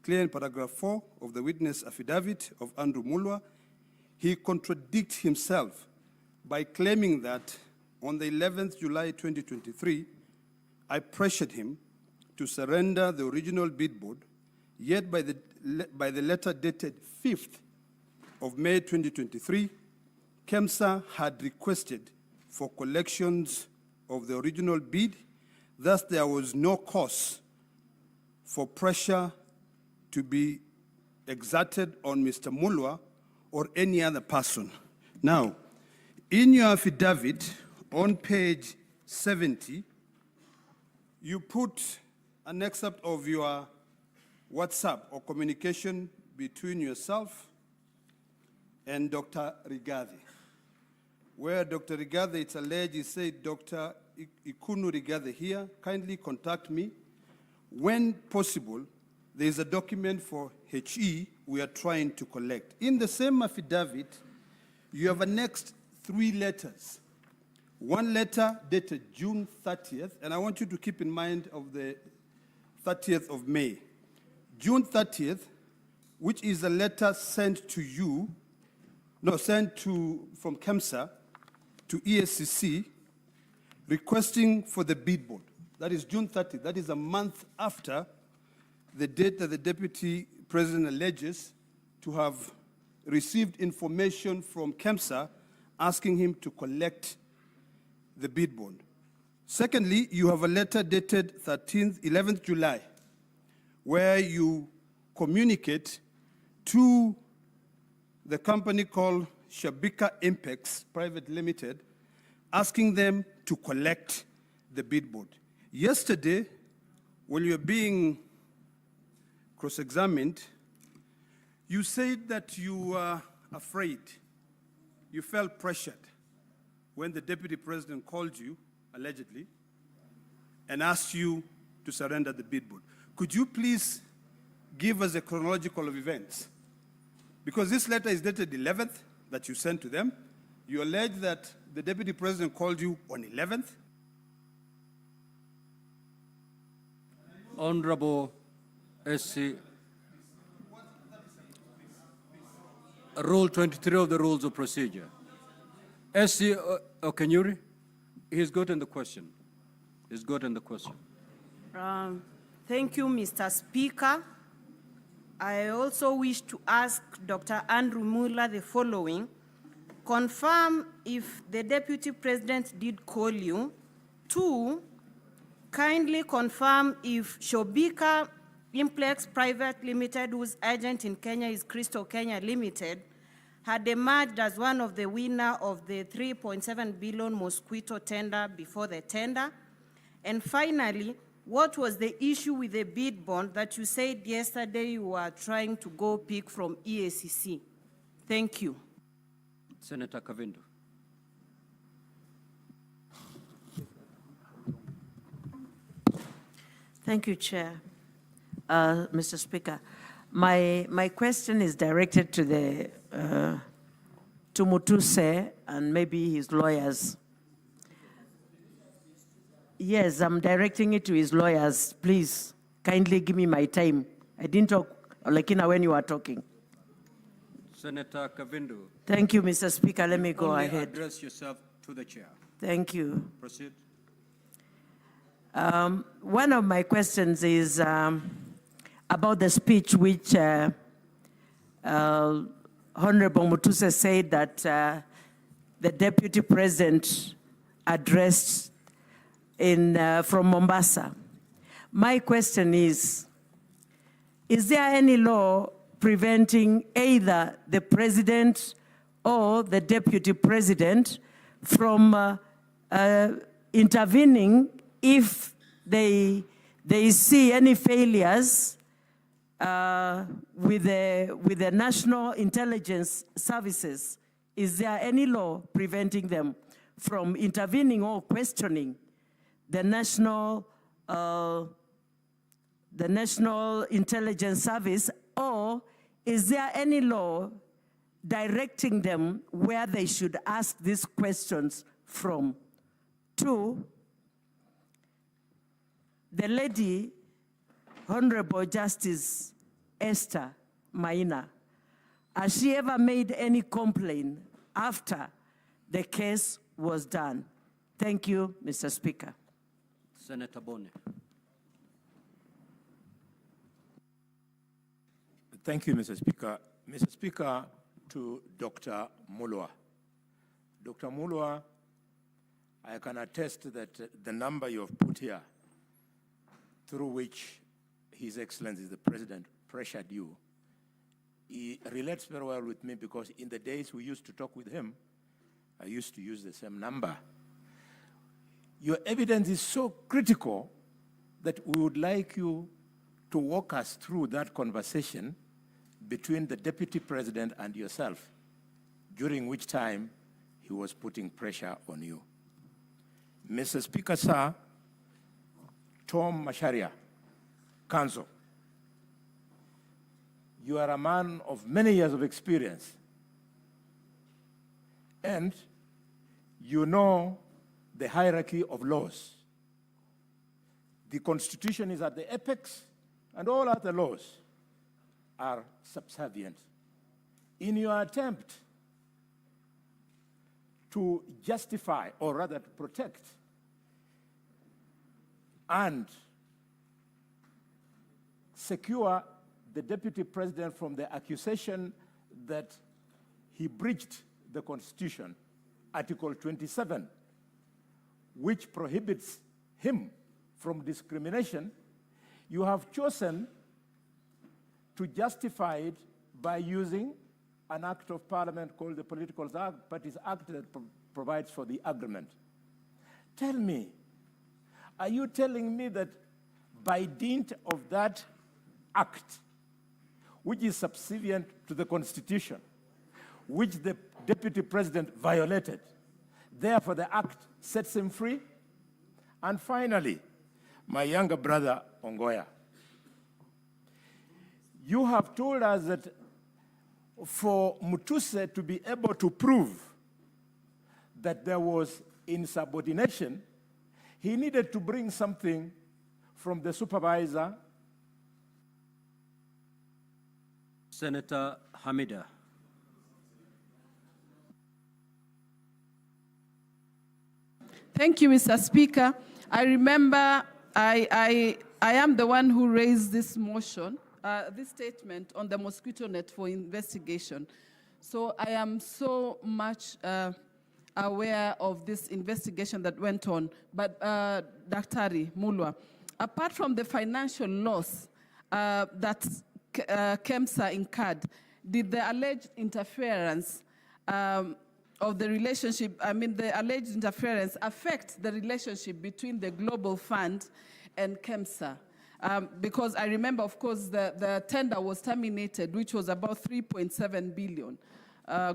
clear in paragraph 4 of the witness affidavit of Andrew Mulwa. He contradicts himself by claiming that on the 11th July 2023, I pressured him to surrender the original bid board, yet by the letter dated 5th of May 2023, KEMSA had requested for collections of the original bid. Thus, there was no cause for pressure to be exerted on Mr. Mulwa or any other person. Now, In your affidavit, on page 70, you put an excerpt of your WhatsApp or communication between yourself and Dr. Rigathi, where Dr. Rigathi, it's alleged, he said, Dr. Ikunu Rigathi here, kindly contact me. When possible, there is a document for HE we are trying to collect. In the same affidavit, you have annexed 3 letters. One letter dated June 30th, and I want you to keep in mind of the 30th of May. June 30th, which is a letter sent to you, from KEMSA to ESCC, requesting for the bid board. That is June 30th. That is a month after the date that the Deputy President alleges to have received information from KEMSA asking him to collect the bid bond. Secondly, you have a letter dated 11th July, where you communicate to the company called Shabika Impex Private Limited, asking them to collect the bid bond. Yesterday, when you're being cross-examined, you said that you were afraid, you felt pressured when the Deputy President called you, allegedly, and asked you to surrender the bid bond. Could you please give us a chronological of events? Because this letter is dated 11th that you sent to them. You allege that the Deputy President called you on 11th. Honorable SC, Rule 23 of the Rules of Procedure. SC Okenyuri, he's gotten the question. He's gotten the question. Thank you, Mr. Speaker. I also wish to ask Dr. Andrew Muller the following. Confirm if the Deputy President did call you. 2, kindly confirm if Shobika Implex Private Limited, whose agent in Kenya is Crystal Kenya Limited, had emerged as one of the winner of the 3.7 billion mosquito tender before the tender. And finally, what was the issue with the bid bond that you said yesterday you were trying to go pick from EACC? Thank you. Senator Kavindu. Thank you, Chair. Mr. Speaker, my question is directed to the to Mutuse and maybe his lawyers. Yes, I'm directing it to his lawyers. Please, kindly give me my time. I didn't talk, Olekina, when you were talking. Senator Kavindu. Thank you, Mr. Speaker. Let me go Only ahead. Address yourself to the chair. Thank you. Proceed. One of my questions is about the speech which Honorable Mutuse said that the Deputy President addressed from Mombasa. My question is there any law preventing either the President or the Deputy President from intervening if they see any failures with the National Intelligence Services? Is there any law preventing them from intervening or questioning the National Intelligence Service, or is there any law directing them where they should ask these questions from? 2, the lady, Honorable Justice Esther Maina, has she ever made any complaint after the case was done? Thank you, Mr. Speaker. Senator Bone. Thank you, Mr. Speaker. Mr. Speaker, to Dr. Mulwa. Dr. Mulwa, I can attest that the number you have put here, through which His Excellency the President pressured you, he relates very well with me because in the days we used to talk with him, I used to use the same number. Your evidence is so critical that we would like you to walk us through that conversation between the Deputy President and yourself, during which time he was putting pressure on you. Mr. Speaker, sir, Tom Masharia, Counsel, you are a man of many years of experience, and you know the hierarchy of laws. The Constitution is at the apex, and all other laws are subservient. In your attempt to justify, or rather to protect, and secure the Deputy President from the accusation that he breached the Constitution, Article 27, which prohibits him from discrimination, you have chosen to justify it by using an act of parliament called the Political Parties Act that provides for the agreement. Tell me, are you telling me that by dint of that act, which is subservient to the Constitution, which the Deputy President violated, therefore the act sets him free? And finally, my younger brother, Ongoya, you have told us that for Mutuse to be able to prove that there was insubordination, he needed to bring something from the supervisor. Senator Hamida. Thank you, Mr. Speaker. I remember I am the one who raised this motion, this statement on the mosquito net for investigation. So I am so much aware of this investigation that went on. But Dr. Mulwa, apart from the financial loss that KEMSA incurred, did the alleged interference of the relationship, the alleged interference affect the relationship between the Global Fund and KEMSA? Because I remember, of course, the tender was terminated, which was about 3.7 billion.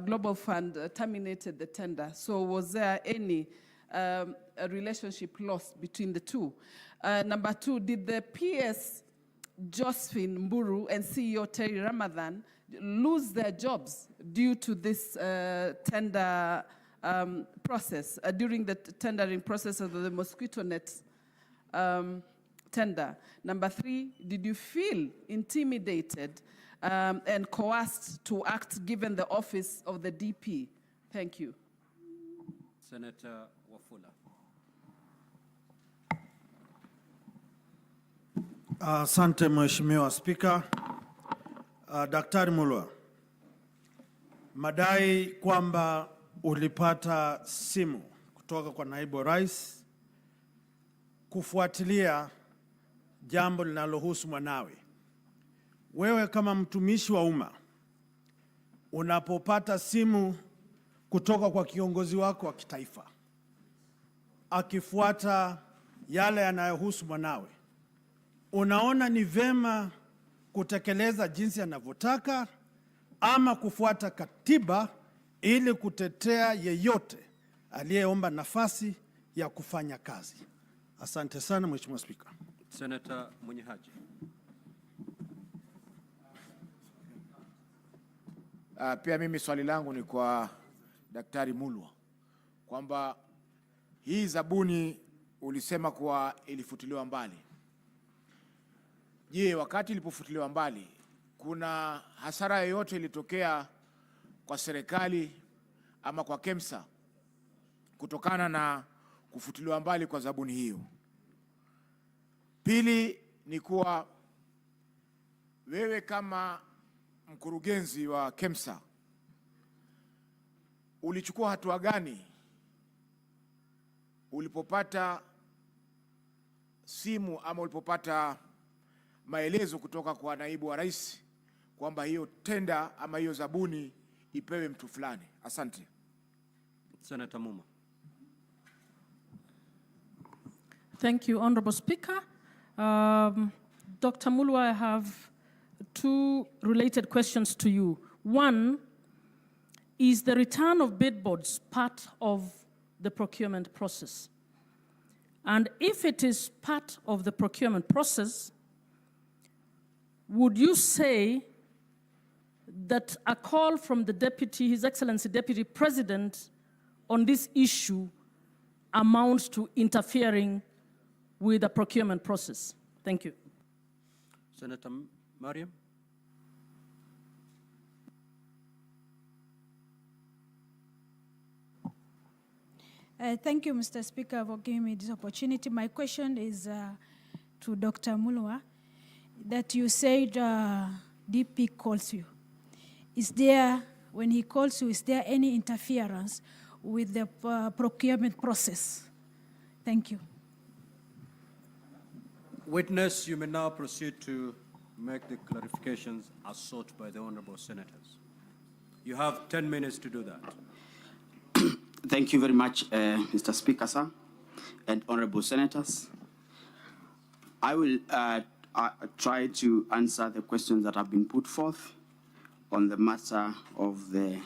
Global Fund terminated the tender. So was there any a relationship lost between the two? Number two, did the PS Josephine Mburu and CEO Terry Ramadhan lose their jobs due to this tender process, during the tendering process of the mosquito net tender? Number three, did you feel intimidated and coerced to act given the office of the DP? Thank you. Senator Wafula. Asante Mheshimiwa Spika. Daktari Mulwa, madai kwamba ulipata simu kutoka kwa naibu rais kufuatilia jambo linalohusu mwanawe. Wewe kama mtumishi wa umma, unapopata simu kutoka kwa kiongozi wako wa kitaifa akifuata yale yanayohusu mwanawe, unaona ni vema kutekeleza jinsi anavyotaka ama kufuata katiba ili kutetea yeyote aliyeomba nafasi ya kufanya kazi? Asante sana Mheshimiwa Spika. Senator Munyihaji. Pia mimi swali langu ni kwa Daktari Mulwa kwamba hii zabuni ulisema kuwa ilifutiliwa mbali. Je, wakati ilipofutiliwa mbali kuna hasara yoyote ilitokea kwa serikali ama kwa KEMSA kutokana na kufutiliwa mbali kwa zabuni hiyo? Pili ni kuwa wewe kama mkurugenzi wa KEMSA ulichukua hatua gani ulipopata simu ama ulipopata maelezo kutoka kwa naibu wa rais kwamba hiyo tenda ama hiyo zabuni ipewe mtu fulani? Asante. Senator Muma. Thank you, Honorable Speaker. Dr. Mulwa, I have two related questions to you. One, is the return of billboards part of the procurement process? And if it is part of the procurement process, would you say that a call from the Deputy, His Excellency Deputy President on this issue amounts to interfering with the procurement process? Thank you. Senator Mariam. Thank you, Mr. Speaker, for giving me this opportunity. My question is to Dr. Mulwa, that you said DP calls you. Is there, when he calls you, is there any interference with the procurement process? Thank you. Witness, you may now proceed to make the clarifications as sought by the honorable senators. You have 10 minutes to do that. Thank you very much, Mr. Speaker, sir, and honorable senators. I will try to answer the questions that have been put forth on the matter of the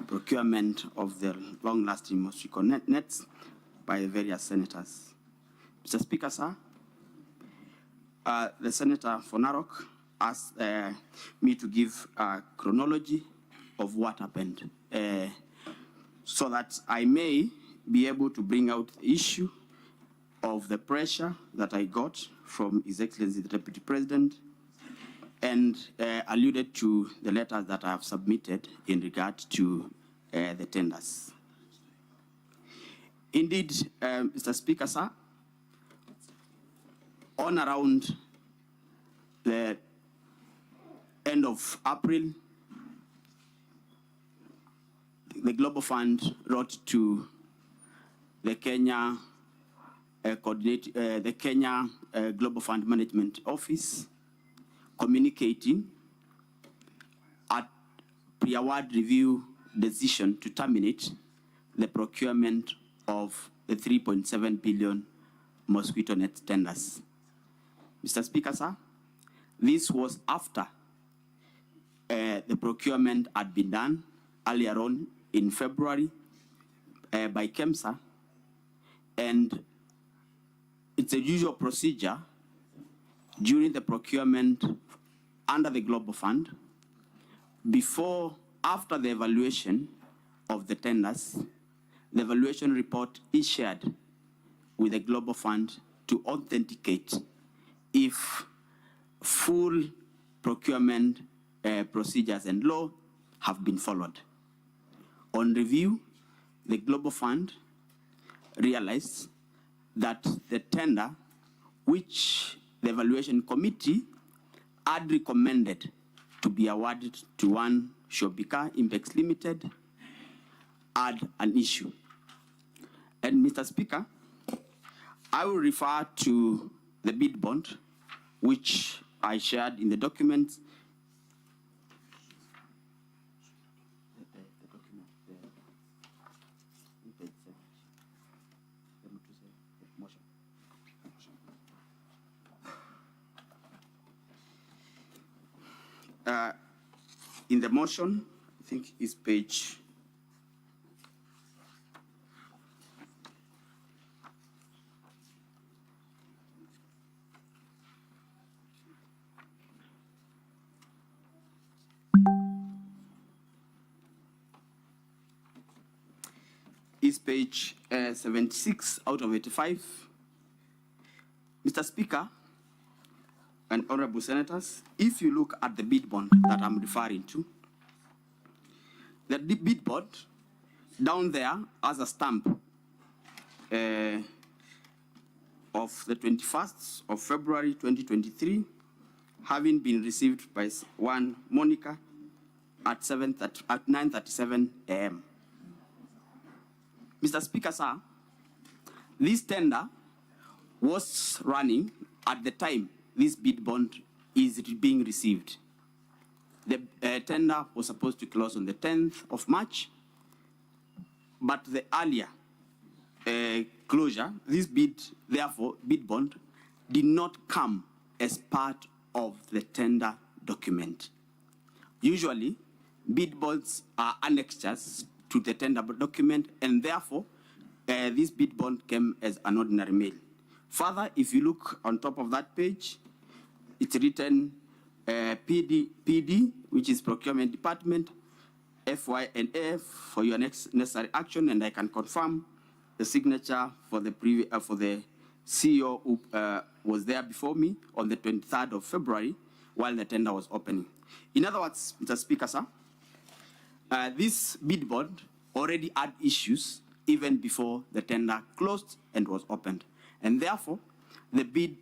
procurement of the long-lasting mosquito nets by the various senators. Mr. Speaker, sir, the Senator for Narok asked me to give a chronology of what happened so that I may be able to bring out the issue of the pressure that I got from His Excellency the Deputy President and alluded to the letters that I have submitted in regard to the tenders. Indeed, Mr. Speaker, sir, on around the end of April, the Global Fund wrote to the Kenya Global Fund Management Office, communicating a pre-award review decision to terminate the procurement of the 3.7 billion mosquito net tenders. Mr. Speaker, sir, this was after the procurement had been done earlier on in February by KEMSA, and it's a usual procedure during the procurement under the Global Fund, after the evaluation of the tenders, the evaluation report is shared with the Global Fund to authenticate if full procurement procedures and law have been followed. On review, the Global Fund realized that the tender, which the evaluation committee had recommended to be awarded to one Shobika Impex Limited, had an issue. And Mr. Speaker, I will refer to the bid bond, which I shared in the documents. In the motion, I think it's page is page 76 out of 85. Mr. Speaker and honorable senators, if you look at the bid bond that I'm referring to, the bid bond down there has a stamp of the 21st of February 2023, having been received by one Monica at 9:37 a.m. Mr. Speaker, sir, this tender was running at the time this bid bond is being received. The tender was supposed to close on the 10th of March, but the earlier closure, this bid, therefore, bid bond, did not come as part of the tender document. Usually, bid bonds are annexures to the tender document, and therefore, this bid bond came as an ordinary mail. Further, if you look on top of that page, it's written PD, which is Procurement Department, FY&F for your next necessary action, and I can confirm the signature for the CEO who was there before me on the 23rd of February while the tender was opening. In other words, Mr. Speaker, sir, this bid bond already had issues even before the tender closed and was opened. And therefore, the bid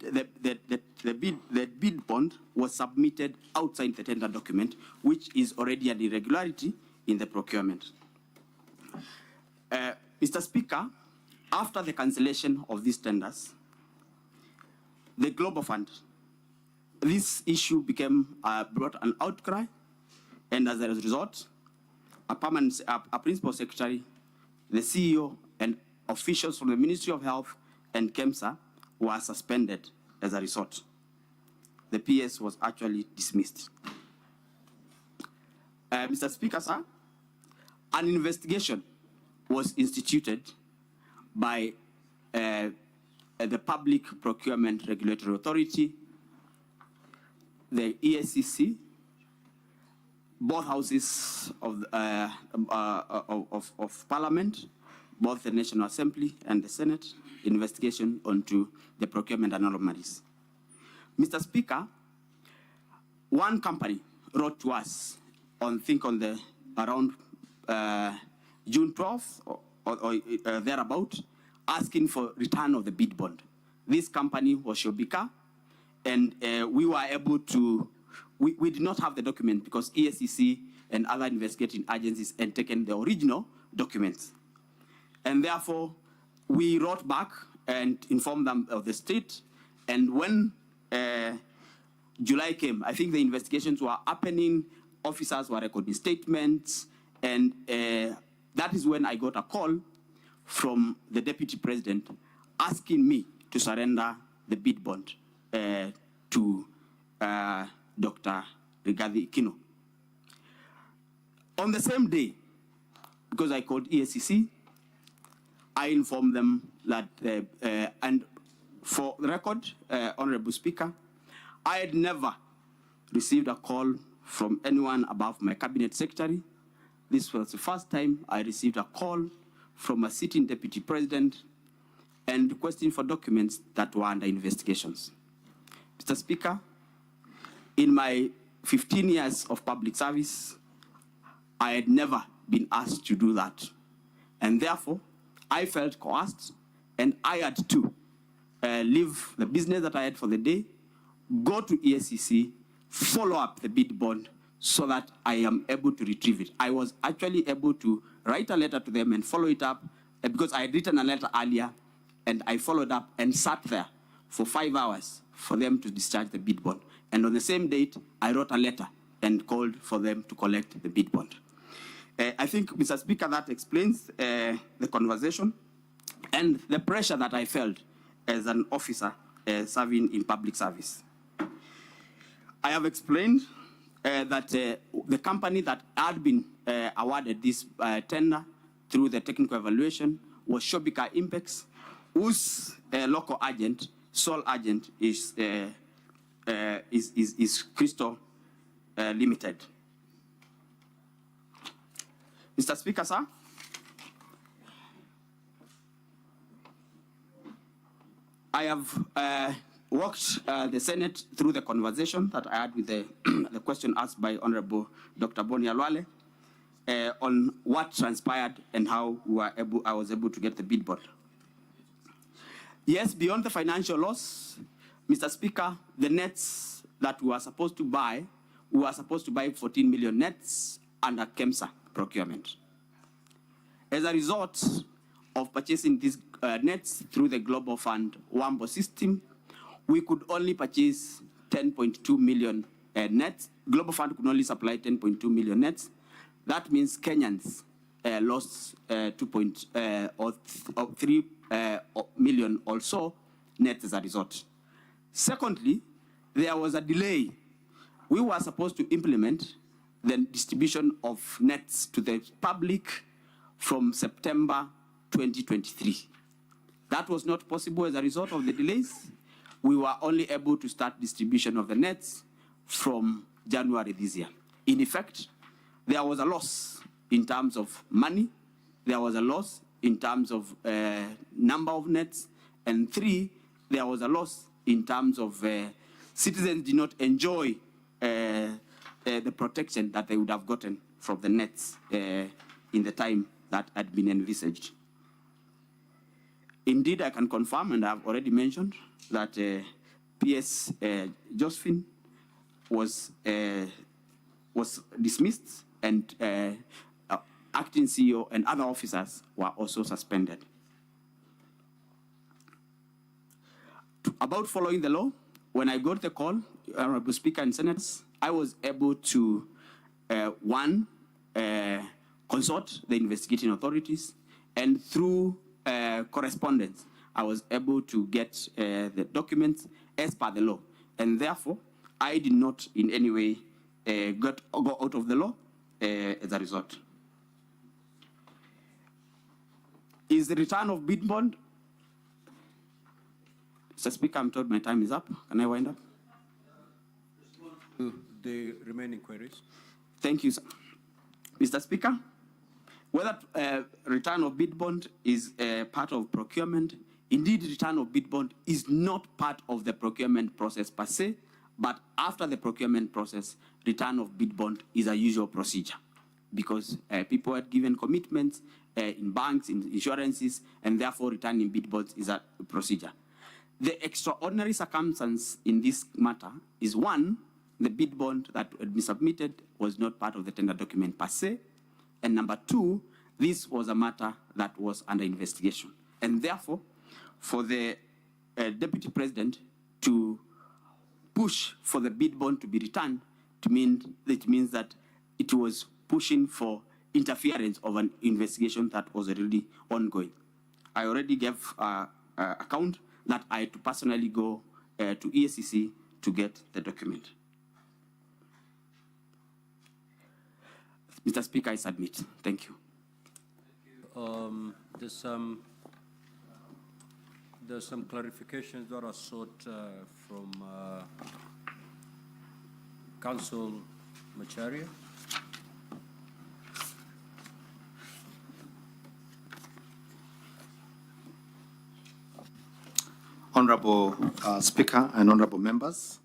bond was submitted outside the tender document, which is already an irregularity in the procurement. Mr. Speaker, after the cancellation of these tenders, the Global Fund, this issue became brought an outcry, and as a result, a principal secretary, the CEO, and officials from the Ministry of Health and KEMSA were suspended as a result. The PS was actually dismissed. Mr. Speaker, sir, an investigation was instituted by the Public Procurement Regulatory Authority, the ESCC, both houses of Parliament, both the National Assembly and the Senate, investigation onto the procurement anomalies. Mr. Speaker, one company wrote to us around June 12th or thereabout, asking for return of the bid bond. This company was Shobika, and we were able to, we did not have the document because ESCC and other investigating agencies had taken the original documents. And therefore, we wrote back and informed them of the state. And when July came, I think the investigations were happening, officers were recording statements, and that is when I got a call from the Deputy President asking me to surrender the bid bond to Dr. Rigathi Kino. On the same day, because I called ESCC, I informed them that, and for the record, Honorable Speaker, I had never received a call from anyone above my cabinet secretary. This was the first time I received a call from a sitting deputy president and requesting for documents that were under investigations. Mr. Speaker, in my 15 years of public service, I had never been asked to do that. And therefore, I felt coerced, and I had to leave the business that I had for the day, go to ESCC, follow up the bid bond so that I am able to retrieve it. I was actually able to write a letter to them and follow it up because I had written a letter earlier, and I followed up and sat there for 5 hours for them to discharge the bid bond. And on the same date, I wrote a letter and called for them to collect the bid bond. I think, Mr. Speaker, that explains the conversation and the pressure that I felt as an officer serving in public service. I have explained that the company that had been awarded this tender through the technical evaluation was Shobika Impex, whose local agent, sole agent, is Crystal Limited. Mr. Speaker, sir, I have walked the Senate through the conversation that I had with the question asked by Honorable Dr. Boni Alwale on what transpired and how I was able to get the bid bond. Yes, beyond the financial loss, Mr. Speaker, the nets that we were supposed to buy 14 million nets under KEMSA procurement. As a result of purchasing these nets through the Global Fund WAMBO system, we could only purchase 10.2 million nets. Global Fund could only supply 10.2 million nets. That means Kenyans lost 3 million or so net as a result. Secondly, there was a delay. We were supposed to implement the distribution of nets to the public from September 2023. That was not possible as a result of the delays. We were only able to start distribution of the nets from January this year. In effect, there was a loss in terms of money, there was a loss in terms of number of nets, and 3, there was a loss in terms of citizens did not enjoy the protection that they would have gotten from the nets in the time that had been envisaged. Indeed, I can confirm, and I've already mentioned, that PS Josephine was dismissed, and acting CEO and other officers were also suspended. About following the law, when I got the call, Honorable Speaker and Senators, I was able to, consult the investigating authorities, and through correspondence, I was able to get the documents as per the law. And therefore, I did not in any way go out of the law as a result. Is the return of bid bond? Mr. Speaker, I'm told my time is up. Can I wind up? The remaining queries. Thank you, sir. Mr. Speaker, whether return of bid bond is part of procurement, indeed return of bid bond is not part of the procurement process per se, but after the procurement process, return of bid bond is a usual procedure because people had given commitments in banks, in insurances, and therefore returning bid bonds is a procedure. The extraordinary circumstance in this matter is, 1, the bid bond that had been submitted was not part of the tender document per se, and number 2, this was a matter that was under investigation. And therefore, for the Deputy President to push for the bid bond to be returned, it means that it was pushing for interference of an investigation that was already ongoing. I already gave account that I had to personally go to EACC to get the document. Mr. Speaker, I submit. Thank you. There's some clarifications that are sought from Council Macharia. Honorable Speaker and honorable members,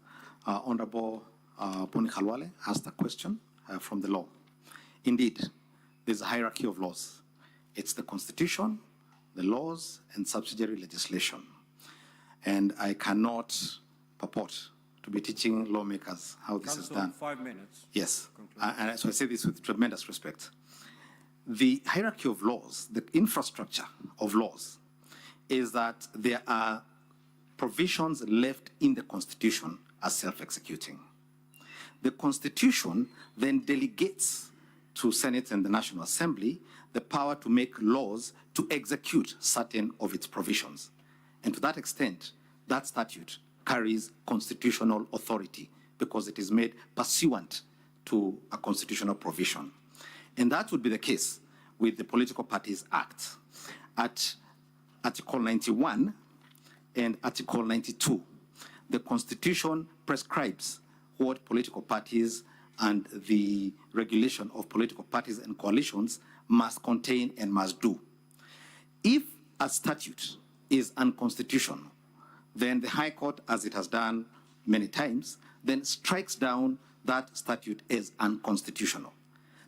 Honorable Boni Khalwale asked a question from the law. Indeed, there's a hierarchy of laws. It's the Constitution, the laws, and subsidiary legislation. And I cannot purport to be teaching lawmakers how this is done. 5 minutes. Yes, and so I say this with tremendous respect. The hierarchy of laws, the infrastructure of laws, is that there are provisions left in the Constitution as self-executing. The Constitution then delegates to Senate and the National Assembly the power to make laws to execute certain of its provisions. And to that extent, that statute carries constitutional authority because it is made pursuant to a constitutional provision. And that would be the case with the Political Parties Act. At Article 91 and Article 92, the Constitution prescribes what political parties and the regulation of political parties and coalitions must contain and must do. If a statute is unconstitutional, then the High Court, as it has done many times, then strikes down that statute as unconstitutional.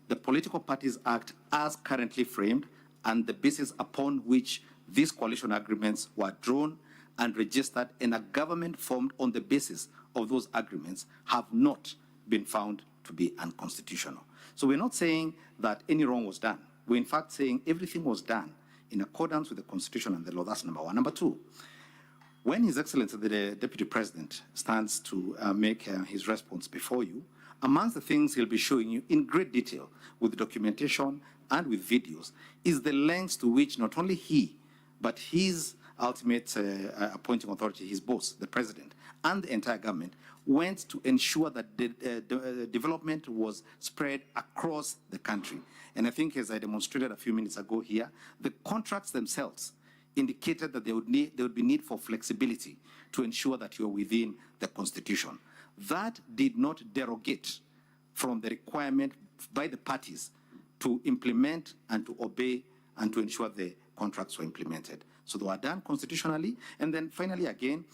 The Political Parties Act, as currently framed, and the basis upon which these coalition agreements were drawn and registered, and a government formed on the basis of those agreements, have not been found to be unconstitutional. So we're not saying that any wrong was done. We're in fact saying everything was done in accordance with the Constitution and the law. That's number one. Number two, when His Excellency the Deputy President stands to make his response before you, Amongst the things he'll be showing you in great detail with documentation and with videos is the lengths to which not only he, but his ultimate appointing authority, his boss, the president, and the entire government went to ensure that the development was spread across the country. And I think, as I demonstrated a few minutes ago here, the contracts themselves indicated that there would be need for flexibility to ensure that you're within the Constitution. That did not derogate from the requirement by the parties to implement and to obey and to ensure the contracts were implemented. So they were done constitutionally. And then finally, again,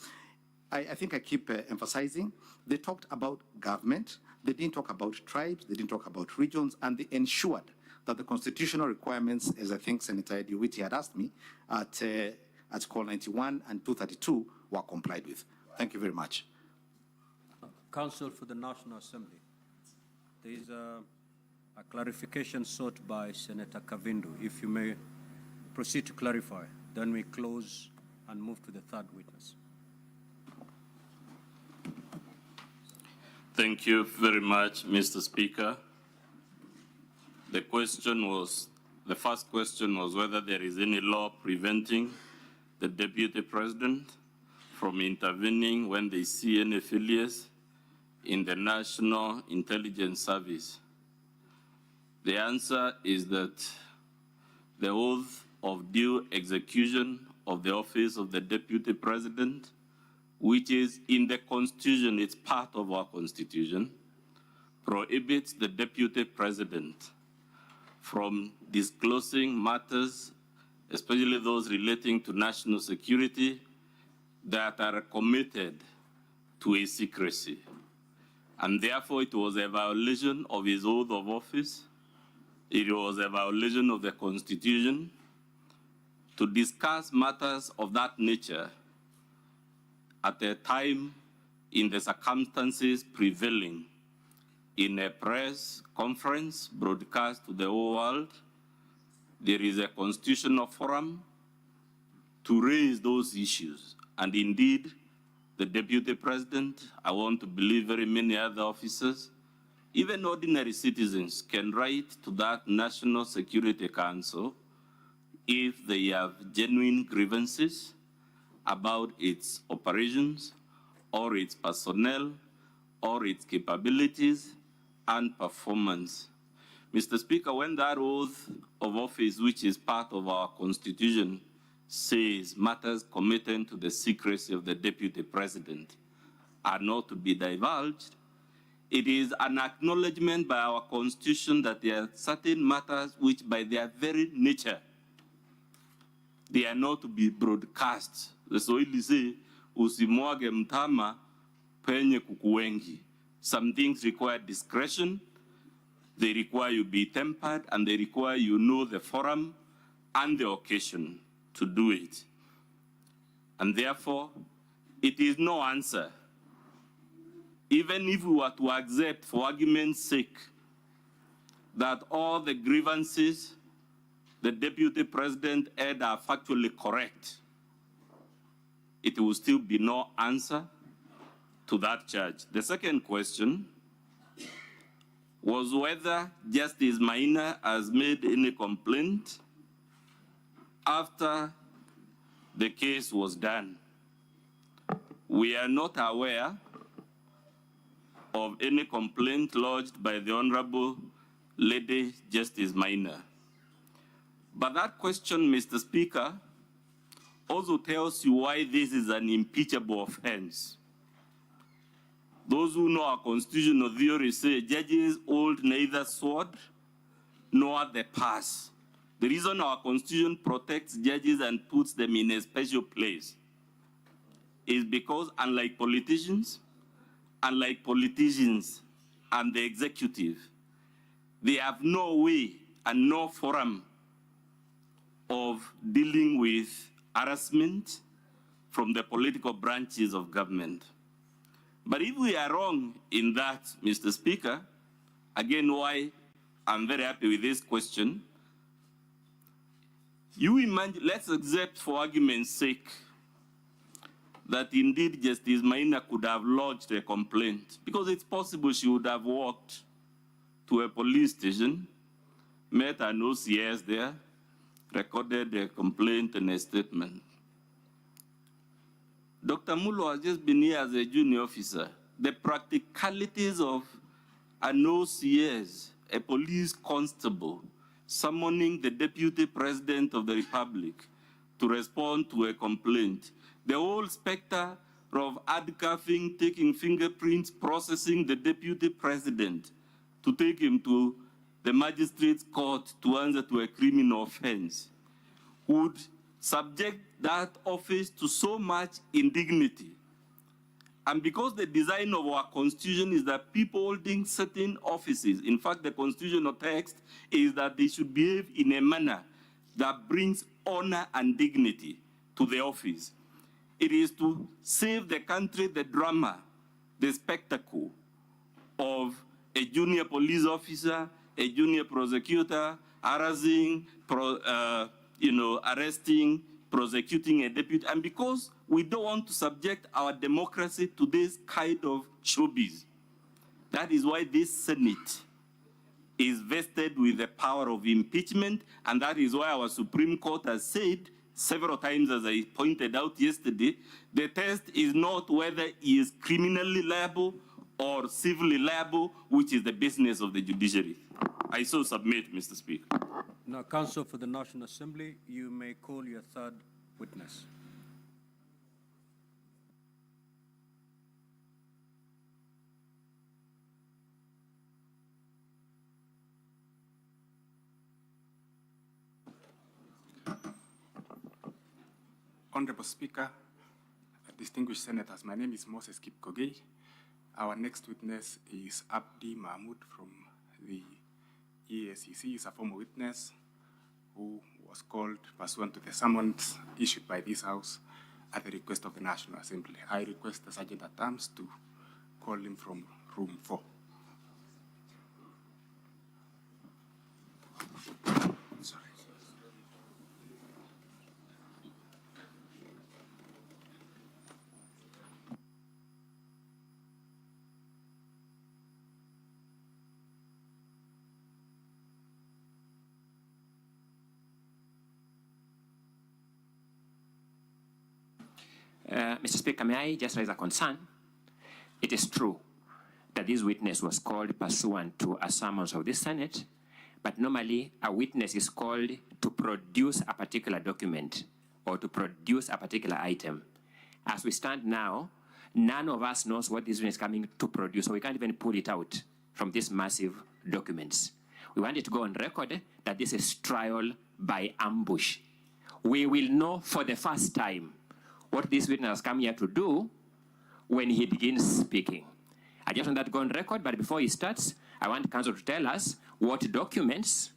I think I keep emphasizing, they talked about government, they didn't talk about tribes, they didn't talk about regions, and they ensured that the constitutional requirements, as I think Senator Ediwiti had asked me, at Article 91 and 232 were complied with. Thank you very much. Counsel for the National Assembly. There is a clarification sought by Senator Kavindu. If you may proceed to clarify, then we close and move to the third witness. Thank you very much, Mr. Speaker. The first question was whether there is any law preventing the Deputy President from intervening when they see any failures in the National Intelligence Service. The answer is that the oath of due execution of the office of the Deputy President, which is in the Constitution, it's part of our Constitution, prohibits the Deputy President from disclosing matters, especially those relating to national security, that are committed to a secrecy. And therefore, it was a violation of his oath of office. It was a violation of the Constitution to discuss matters of that nature at a time in the circumstances prevailing in a press conference broadcast to the whole world. There is a constitutional forum to raise those issues. And indeed, the Deputy President, I want to believe very many other officers, even ordinary citizens can write to that National Security Council if they have genuine grievances about its operations or its personnel or its capabilities and performance. Mr. Speaker, when that oath of office, which is part of our Constitution, says matters committed to the secrecy of the Deputy President are not to be divulged, it is an acknowledgement by our Constitution that there are certain matters which by their very nature, they are not to be broadcast. The Swahili say, usimwage mtama penye kuku wengi. Some things require discretion, they require you be tempered, and they require you know the forum and the occasion to do it. And therefore, it is no answer. Even if we were to accept, for argument's sake, that all the grievances the Deputy President had are factually correct, it will still be no answer to that charge. The second question was whether Justice Maina has made any complaint after the case was done. We are not aware of any complaint lodged by the Honorable Lady Justice Maina. But that question, Mr. Speaker, also tells you why this is an impeachable offense. Those who know our constitutional theory say judges hold neither sword nor the purse. The reason our Constitution protects judges and puts them in a special place is because, unlike politicians and the executive, they have no way and no forum of dealing with harassment from the political branches of government. But if we are wrong in that, Mr. Speaker, again, why I'm very happy with this question, you imagine, let's accept for argument's sake that indeed Justice Maina could have lodged a complaint, because it's possible she would have walked to a police station, met an OCS there, recorded a complaint and a statement. Dr. Mulo has just been here as a junior officer. The practicalities of an OCS, a police constable, summoning the Deputy President of the Republic to respond to a complaint, the whole specter of handcuffing, taking fingerprints, processing the Deputy President to take him to the magistrate's court to answer to a criminal offense, would subject that office to so much indignity. And because the design of our constitution is that people holding certain offices, in fact, the constitutional text is that they should behave in a manner that brings honor and dignity to the office. It is to save the country the drama, the spectacle of a junior police officer, a junior prosecutor, harassing, arresting, prosecuting a deputy, and because we don't want to subject our democracy to this kind of showbiz. That is why this Senate is vested with the power of impeachment, and that is why our Supreme Court has said several times, as I pointed out yesterday, the test is not whether he is criminally liable or civilly liable, which is the business of the judiciary. I so submit, Mr. Speaker. Now, Counsel for the National Assembly, you may call your third witness. Honorable Speaker, distinguished senators, my name is Moses Kipkogei. Our next witness is Abdi Mahmoud from the EACC. He's a former witness who was called pursuant to the summons issued by this House at the request of the National Assembly. I request the Sergeant at Arms to call him from room 4. Mr. Speaker, may I just raise a concern? It is true that this witness was called pursuant to a summons of the Senate, but normally a witness is called to produce a particular document or to produce a particular item. As we stand now, none of us knows what this witness is coming to produce, so we can't even pull it out from these massive documents. We want it to go on record that this is trial by ambush. We will know for the first time what this witness has come here to do when he begins speaking. I just want that to go on record, but before he starts, I want counsel to tell us what documents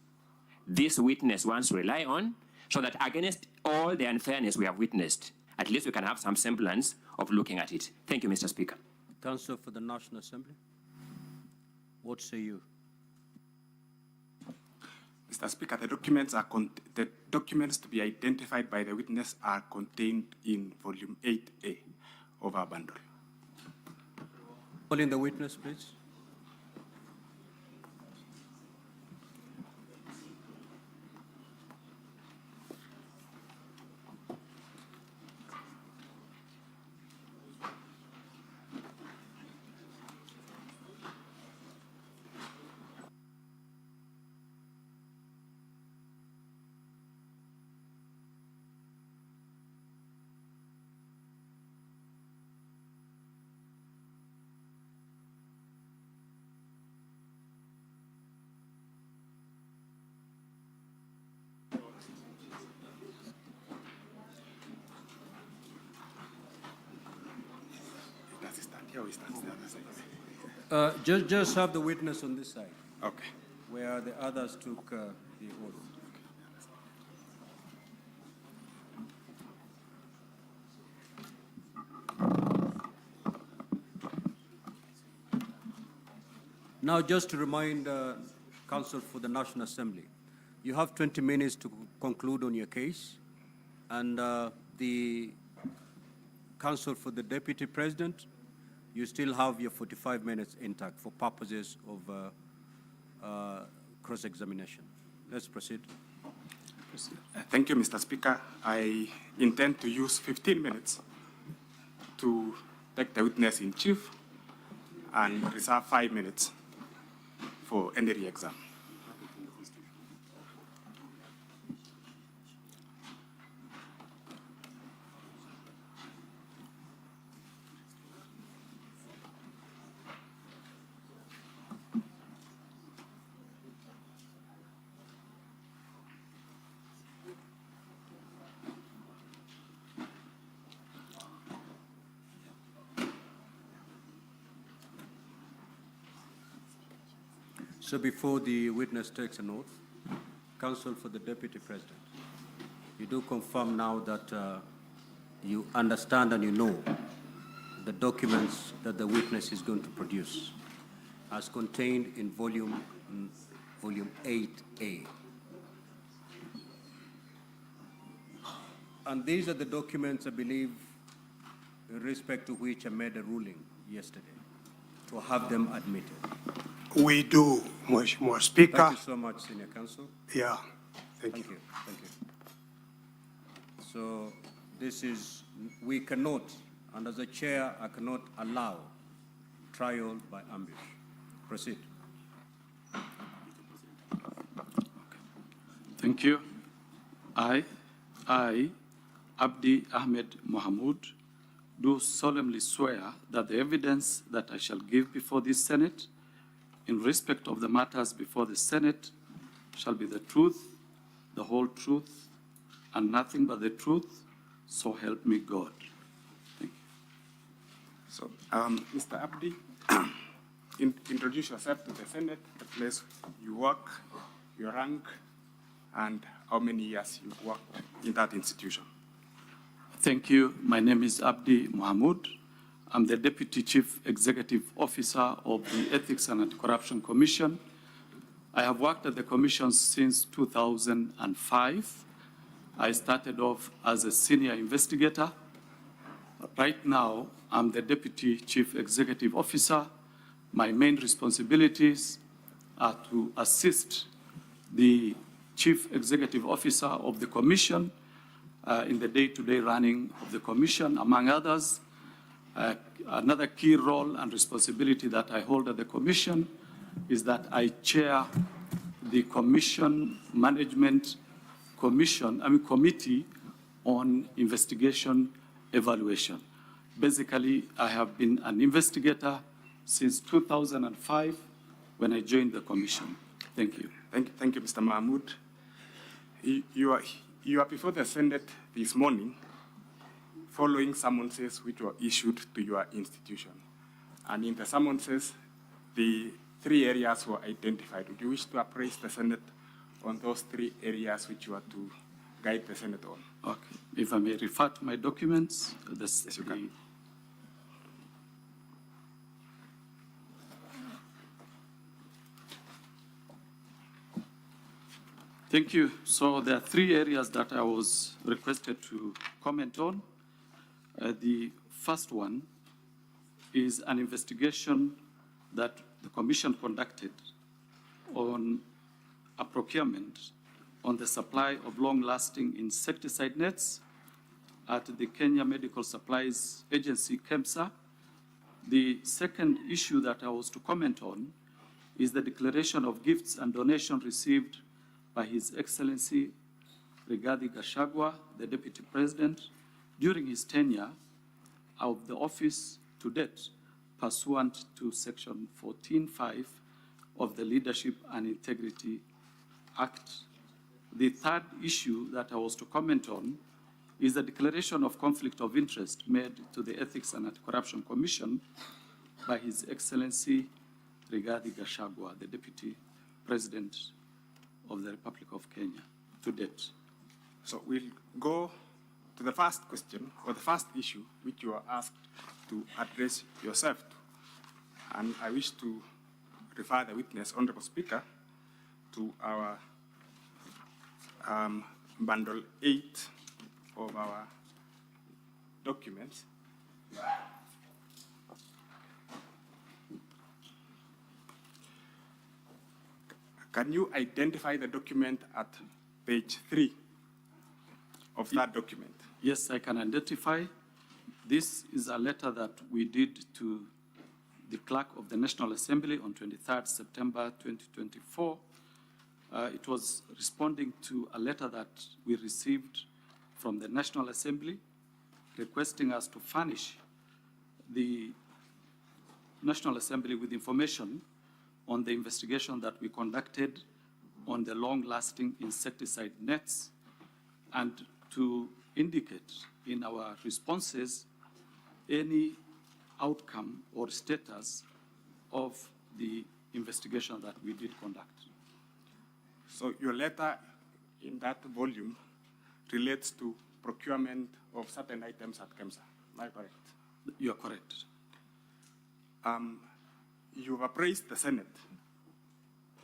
this witness wants to rely on, so that against all the unfairness we have witnessed, at least we can have some semblance of looking at it. Thank you, Mr. Speaker. Counsel for the National Assembly, what say you? Mr. Speaker, the documents to be identified by the witness are contained in Volume 8A of our bundle. Call in the witness, please. Just have the witness on this side. Okay. Where the others took the oath. Now, just to remind Counsel for the National Assembly, you have 20 minutes to conclude on your case, and the Counsel for the Deputy President, you still have your 45 minutes intact for purposes of cross-examination. Let's proceed. Thank you, Mr. Speaker. I intend to use 15 minutes to take the witness in chief and reserve 5 minutes for any re-exam. So before the witness takes an oath, Counsel for the Deputy President, you do confirm now that you understand and you know the documents that the witness is going to produce as contained in volume 8A. And these are the documents, I believe, in respect to which I made a ruling yesterday, to have them admitted. We do, Mheshimiwa Speaker. Thank you so much, Senior Counsel. Yeah, thank you. Thank you. So this is, we cannot, and as a chair, I cannot allow trial by ambush. Proceed. Thank you. I, Abdi Ahmed Mohamud, do solemnly swear that the evidence that I shall give before this Senate in respect of the matters before the Senate shall be the truth, the whole truth, and nothing but the truth, so help me God. Thank you. So, Mr. Abdi, introduce yourself to the Senate, the place you work, your rank, and how many years you've worked in that institution. Thank you. My name is Abdi Mohamud. I'm the Deputy Chief Executive Officer of the Ethics and Anti-Corruption Commission. I have worked at the Commission since 2005. I started off as a senior investigator. Right now, I'm the Deputy Chief Executive Officer. My main responsibilities are to assist the Chief Executive Officer of the Commission in the day-to-day running of the Commission, among others. Another key role and responsibility that I hold at the Commission is that I chair the Commission Management Committee on Investigation Evaluation. Basically, I have been an investigator since 2005 when I joined the Commission. Thank you. Thank you, Mr. Mahmoud. You are before the Senate this morning following summonses which were issued to your institution. And in the summonses, the 3 areas were identified. Would you wish to appraise the Senate on those 3 areas which you are to guide the Senate on? Okay. If I may refer to my documents. Yes, you can. Thank you. So there are 3 areas that I was requested to comment on. The first one is an investigation that the Commission conducted on a procurement on the supply of long-lasting insecticide nets at the Kenya Medical Supplies Agency, KEMSA. The second issue that I was to comment on is the declaration of gifts and donations received by His Excellency Rigathi Gachagua, the Deputy President, during his tenure of the office to date, pursuant to Section 14(5) of the Leadership and Integrity Act. The third issue that I was to comment on is the declaration of conflict of interest made to the Ethics and Anti-Corruption Commission by His Excellency Rigathi Gachagua, the Deputy President of the Republic of Kenya, to date. So we'll go to the first question, or the first issue, which you are asked to address yourself to. And I wish to refer the witness, Honorable Speaker, to our bundle 8 of our documents, Can you identify the document at page 3 of that document? Yes, I can identify. This is a letter that we did to the Clerk of the National Assembly on 23rd September 2024. It was responding to a letter that we received from the National Assembly requesting us to furnish the National Assembly with information on the investigation that we conducted on the long-lasting insecticide nets, and to indicate in our responses any outcome or status of the investigation that we did conduct. So your letter in that volume relates to procurement of certain items at KEMSA, am I correct? You are correct. You've appraised the Senate,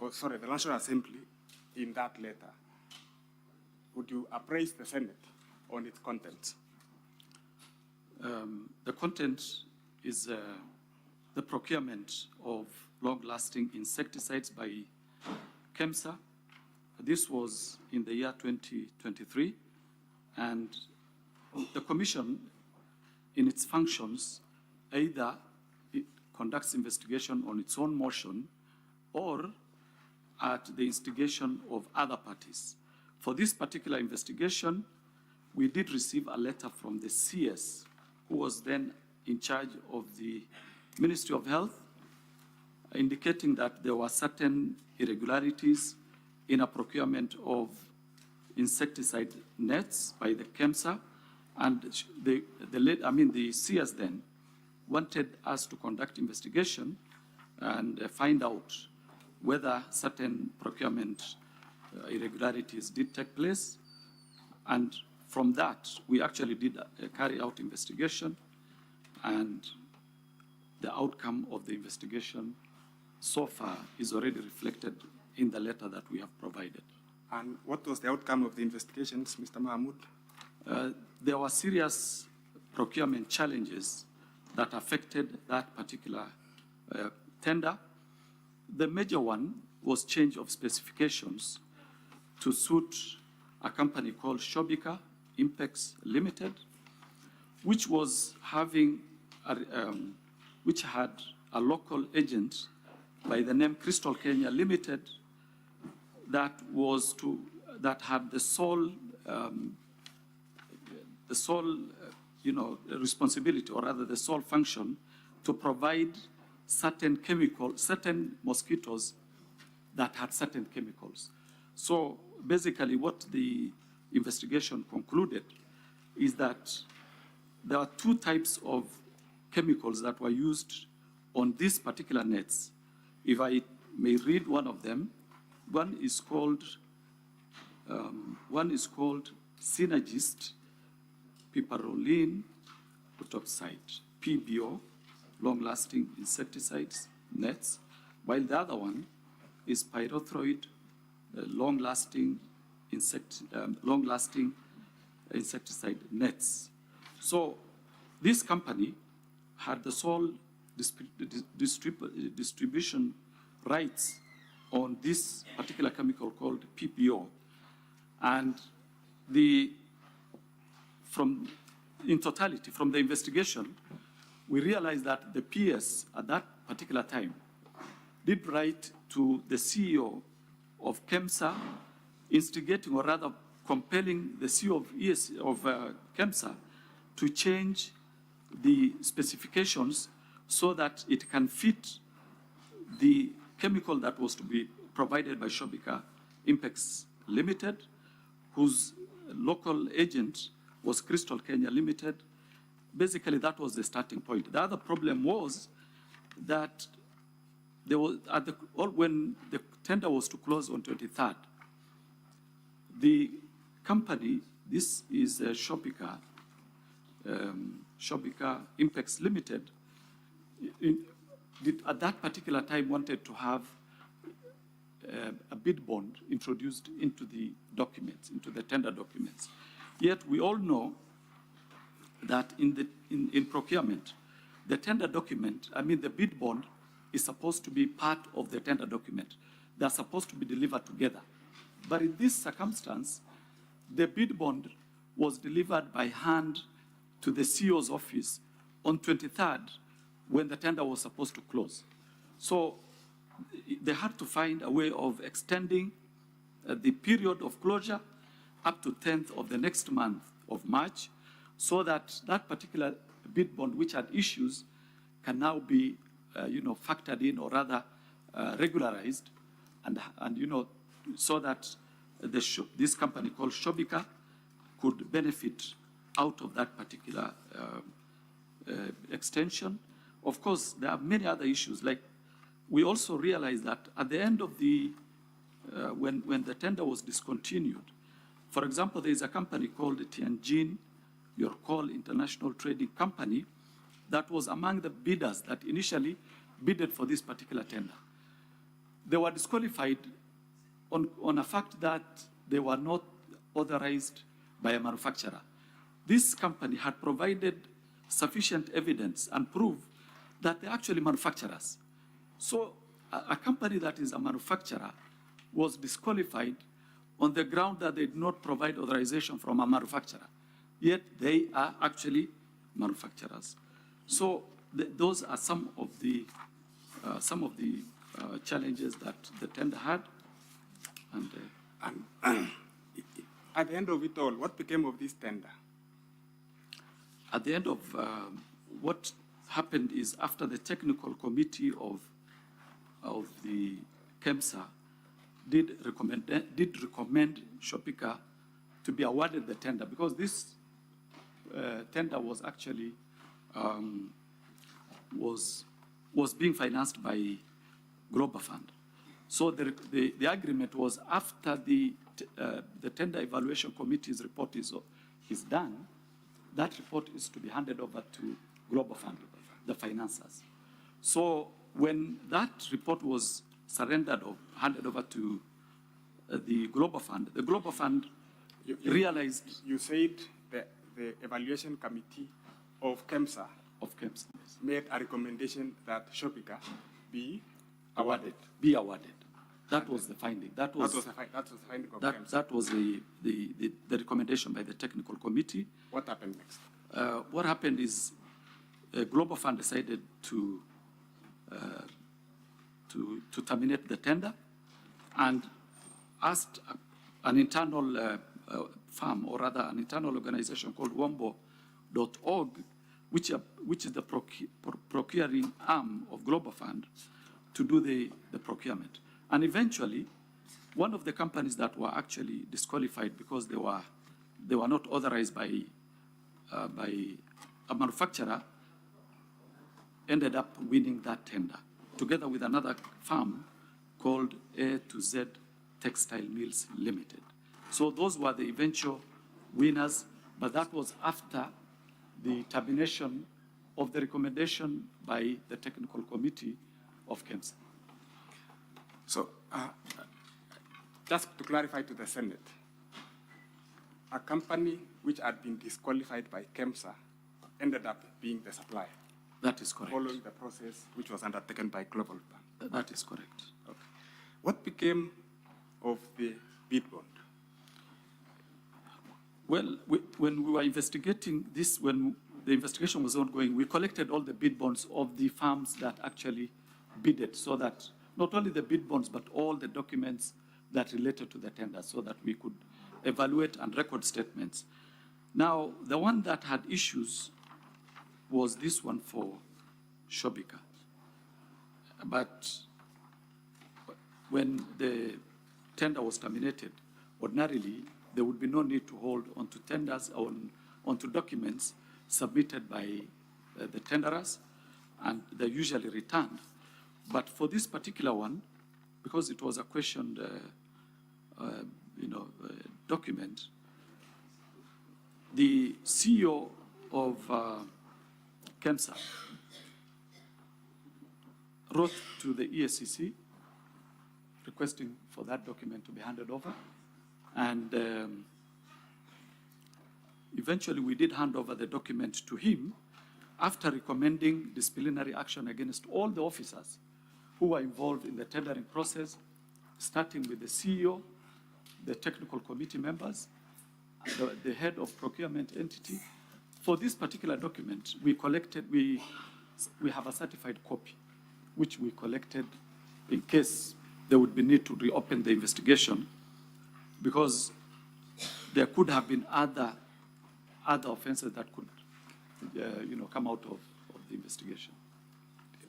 the National Assembly in that letter. Would you appraise the Senate on its contents? The content is the procurement of long-lasting insecticides by KEMSA. This was in the year 2023, and the Commission, in its functions, either it conducts investigation on its own motion or at the instigation of other parties. For this particular investigation, we did receive a letter from the CS, who was then in charge of the Ministry of Health, indicating that there were certain irregularities in a procurement of insecticide nets by the KEMSA, and the CS then wanted us to conduct investigation and find out whether certain procurement irregularities did take place. And from that, we actually did carry out investigation, and the outcome of the investigation so far is already reflected in the letter that we have provided. And what was the outcome of the investigations, Mr. Mahmoud? There were serious procurement challenges that affected that particular tender. The major one was change of specifications to suit a company called Shobika Impex Limited, which was having which had a local agent by the name Crystal Kenya Limited that had the sole responsibility, or rather the sole function, to provide certain mosquitoes that had certain chemicals. So basically what the investigation concluded is that there are two types of chemicals that were used on these particular nets. If I may read one of them, one is called Synergist Piperolin Protoxide, PBO, long-lasting insecticides nets, while the other one is pyrethroid, long-lasting insecticide nets. So this company had the sole distribution rights on this particular chemical called PPO. And in totality, from the investigation, we realized that the PS at that particular time did write to the CEO of KEMSA, instigating, or rather compelling the CEO of KEMSA to change the specifications so that it can fit the chemical that was to be provided by Shobika Impex Limited, whose local agent was Crystal Kenya Limited. Basically, that was the starting point. The other problem was that there was, when the tender was to close on 23rd, the company, this is Shobika Impex Limited, at that particular time wanted to have a bid bond introduced into the documents, into the tender documents. Yet we all know that in procurement, the tender document, I mean the bid bond, is supposed to be part of the tender document. They're supposed to be delivered together. But in this circumstance, the bid bond was delivered by hand to the CEO's office on 23rd when the tender was supposed to close. So they had to find a way of extending the period of closure up to 10th of the next month of March, so that that particular bid bond which had issues can now be factored in, or rather regularized, and so that this company called Shobika could benefit out of that particular extension. Of course, there are many other issues. Like, we also realized that at the end of the, when the tender was discontinued, for example, there is a company called Tianjin Yorkol International Trading Company that was among the bidders that initially bidded for this particular tender. They were disqualified on a fact that they were not authorized by a manufacturer. This company had provided sufficient evidence and proof that they're actually manufacturers. So a company that is a manufacturer was disqualified on the ground that they did not provide authorization from a manufacturer, yet they are actually manufacturers. So those are some of the challenges that the tender had. And at the end of it all, what became of this tender? At the end of what happened is, after the technical committee of the KEMSA did recommend Shobika to be awarded the tender, because this tender was actually was being financed by Global Fund. So the agreement was, after the tender evaluation committee's report is done, that report is to be handed over to Global Fund, the financiers. So when that report was surrendered or handed over to the Global Fund realized... You said the evaluation committee of KEMSA made a recommendation that Shobika be awarded. Be awarded. That was the finding. That was the finding of KEMSA. That was the recommendation by the technical committee. What happened next? What happened is Global Fund decided to terminate the tender and asked an internal firm, or rather an internal organization called Wombo.org, which is the procuring arm of Global Fund, to do the procurement. And eventually, one of the companies that were actually disqualified because they were not authorized by a manufacturer ended up winning that tender, together with another firm called A to Z Textile Mills Limited. So those were the eventual winners, but that was after the termination of the recommendation by the technical committee of KEMSA. So, just to clarify to the Senate, a company which had been disqualified by KEMSA ended up being the supplier. That is correct. Following the process which was undertaken by Global Fund. That is correct. Okay. What became of the bid bond? Well, when we were investigating this, when the investigation was ongoing, we collected all the bid bonds of the firms that actually bidded, so that not only the bid bonds, but all the documents that related to the tender, so that we could evaluate and record statements. Now, the one that had issues was this one for Shobika. But when the tender was terminated, ordinarily, there would be no need to hold onto tenders or onto documents submitted by the tenderers, and they're usually returned. But for this particular one, because it was a questioned document, the CEO of KEMSA wrote to the ESCC requesting for that document to be handed over, and Eventually, we did hand over the document to him after recommending disciplinary action against all the officers who were involved in the tendering process, starting with the CEO, the technical committee members, the head of procurement entity. For this particular document, we have a certified copy, which we collected in case there would be need to reopen the investigation, because there could have been other offenses that could come out of the investigation.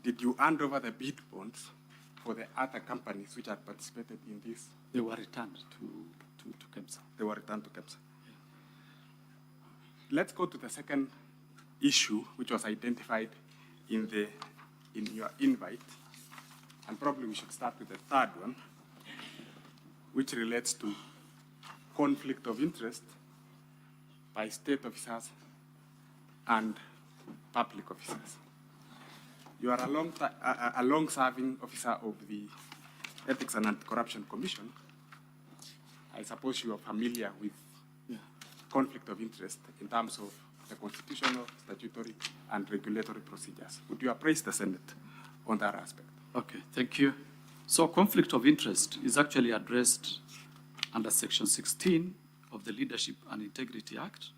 Did you hand over the bid bonds for the other companies which had participated in this? They were returned to KEMSA. They were returned to KEMSA. Let's go to the second issue, which was identified in your invite, and probably we should start with the third one, which relates to conflict of interest by state officers and public officers. You are a long-serving officer of the Ethics and Anti-Corruption Commission. I suppose you are familiar with conflict of interest in terms of the constitutional, statutory, and regulatory procedures. Would you appraise the Senate on that aspect? Okay, thank you. So conflict of interest is actually addressed under Section 16 of the Leadership and Integrity Act,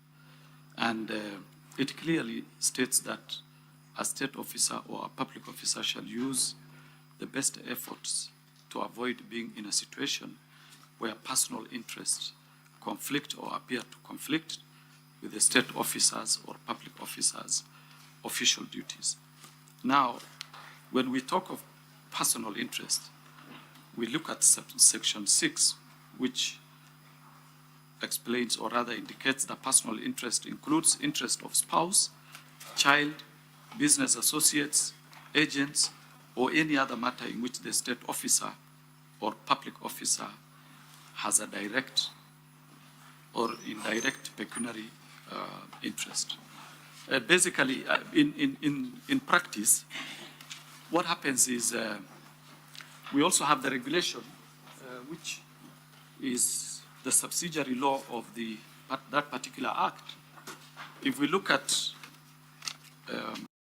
and it clearly states that a state officer or a public officer shall use the best efforts to avoid being in a situation where personal interests conflict or appear to conflict with the state officers or public officers' official duties. Now, when we talk of personal interest, we look at Section 6, which explains or rather indicates that personal interest includes interest of spouse, child, business associates, agents, or any other matter in which the state officer or public officer has a direct or indirect pecuniary interest. Basically, in practice, what happens is we also have the regulation, which is the subsidiary law of that particular act. If we look at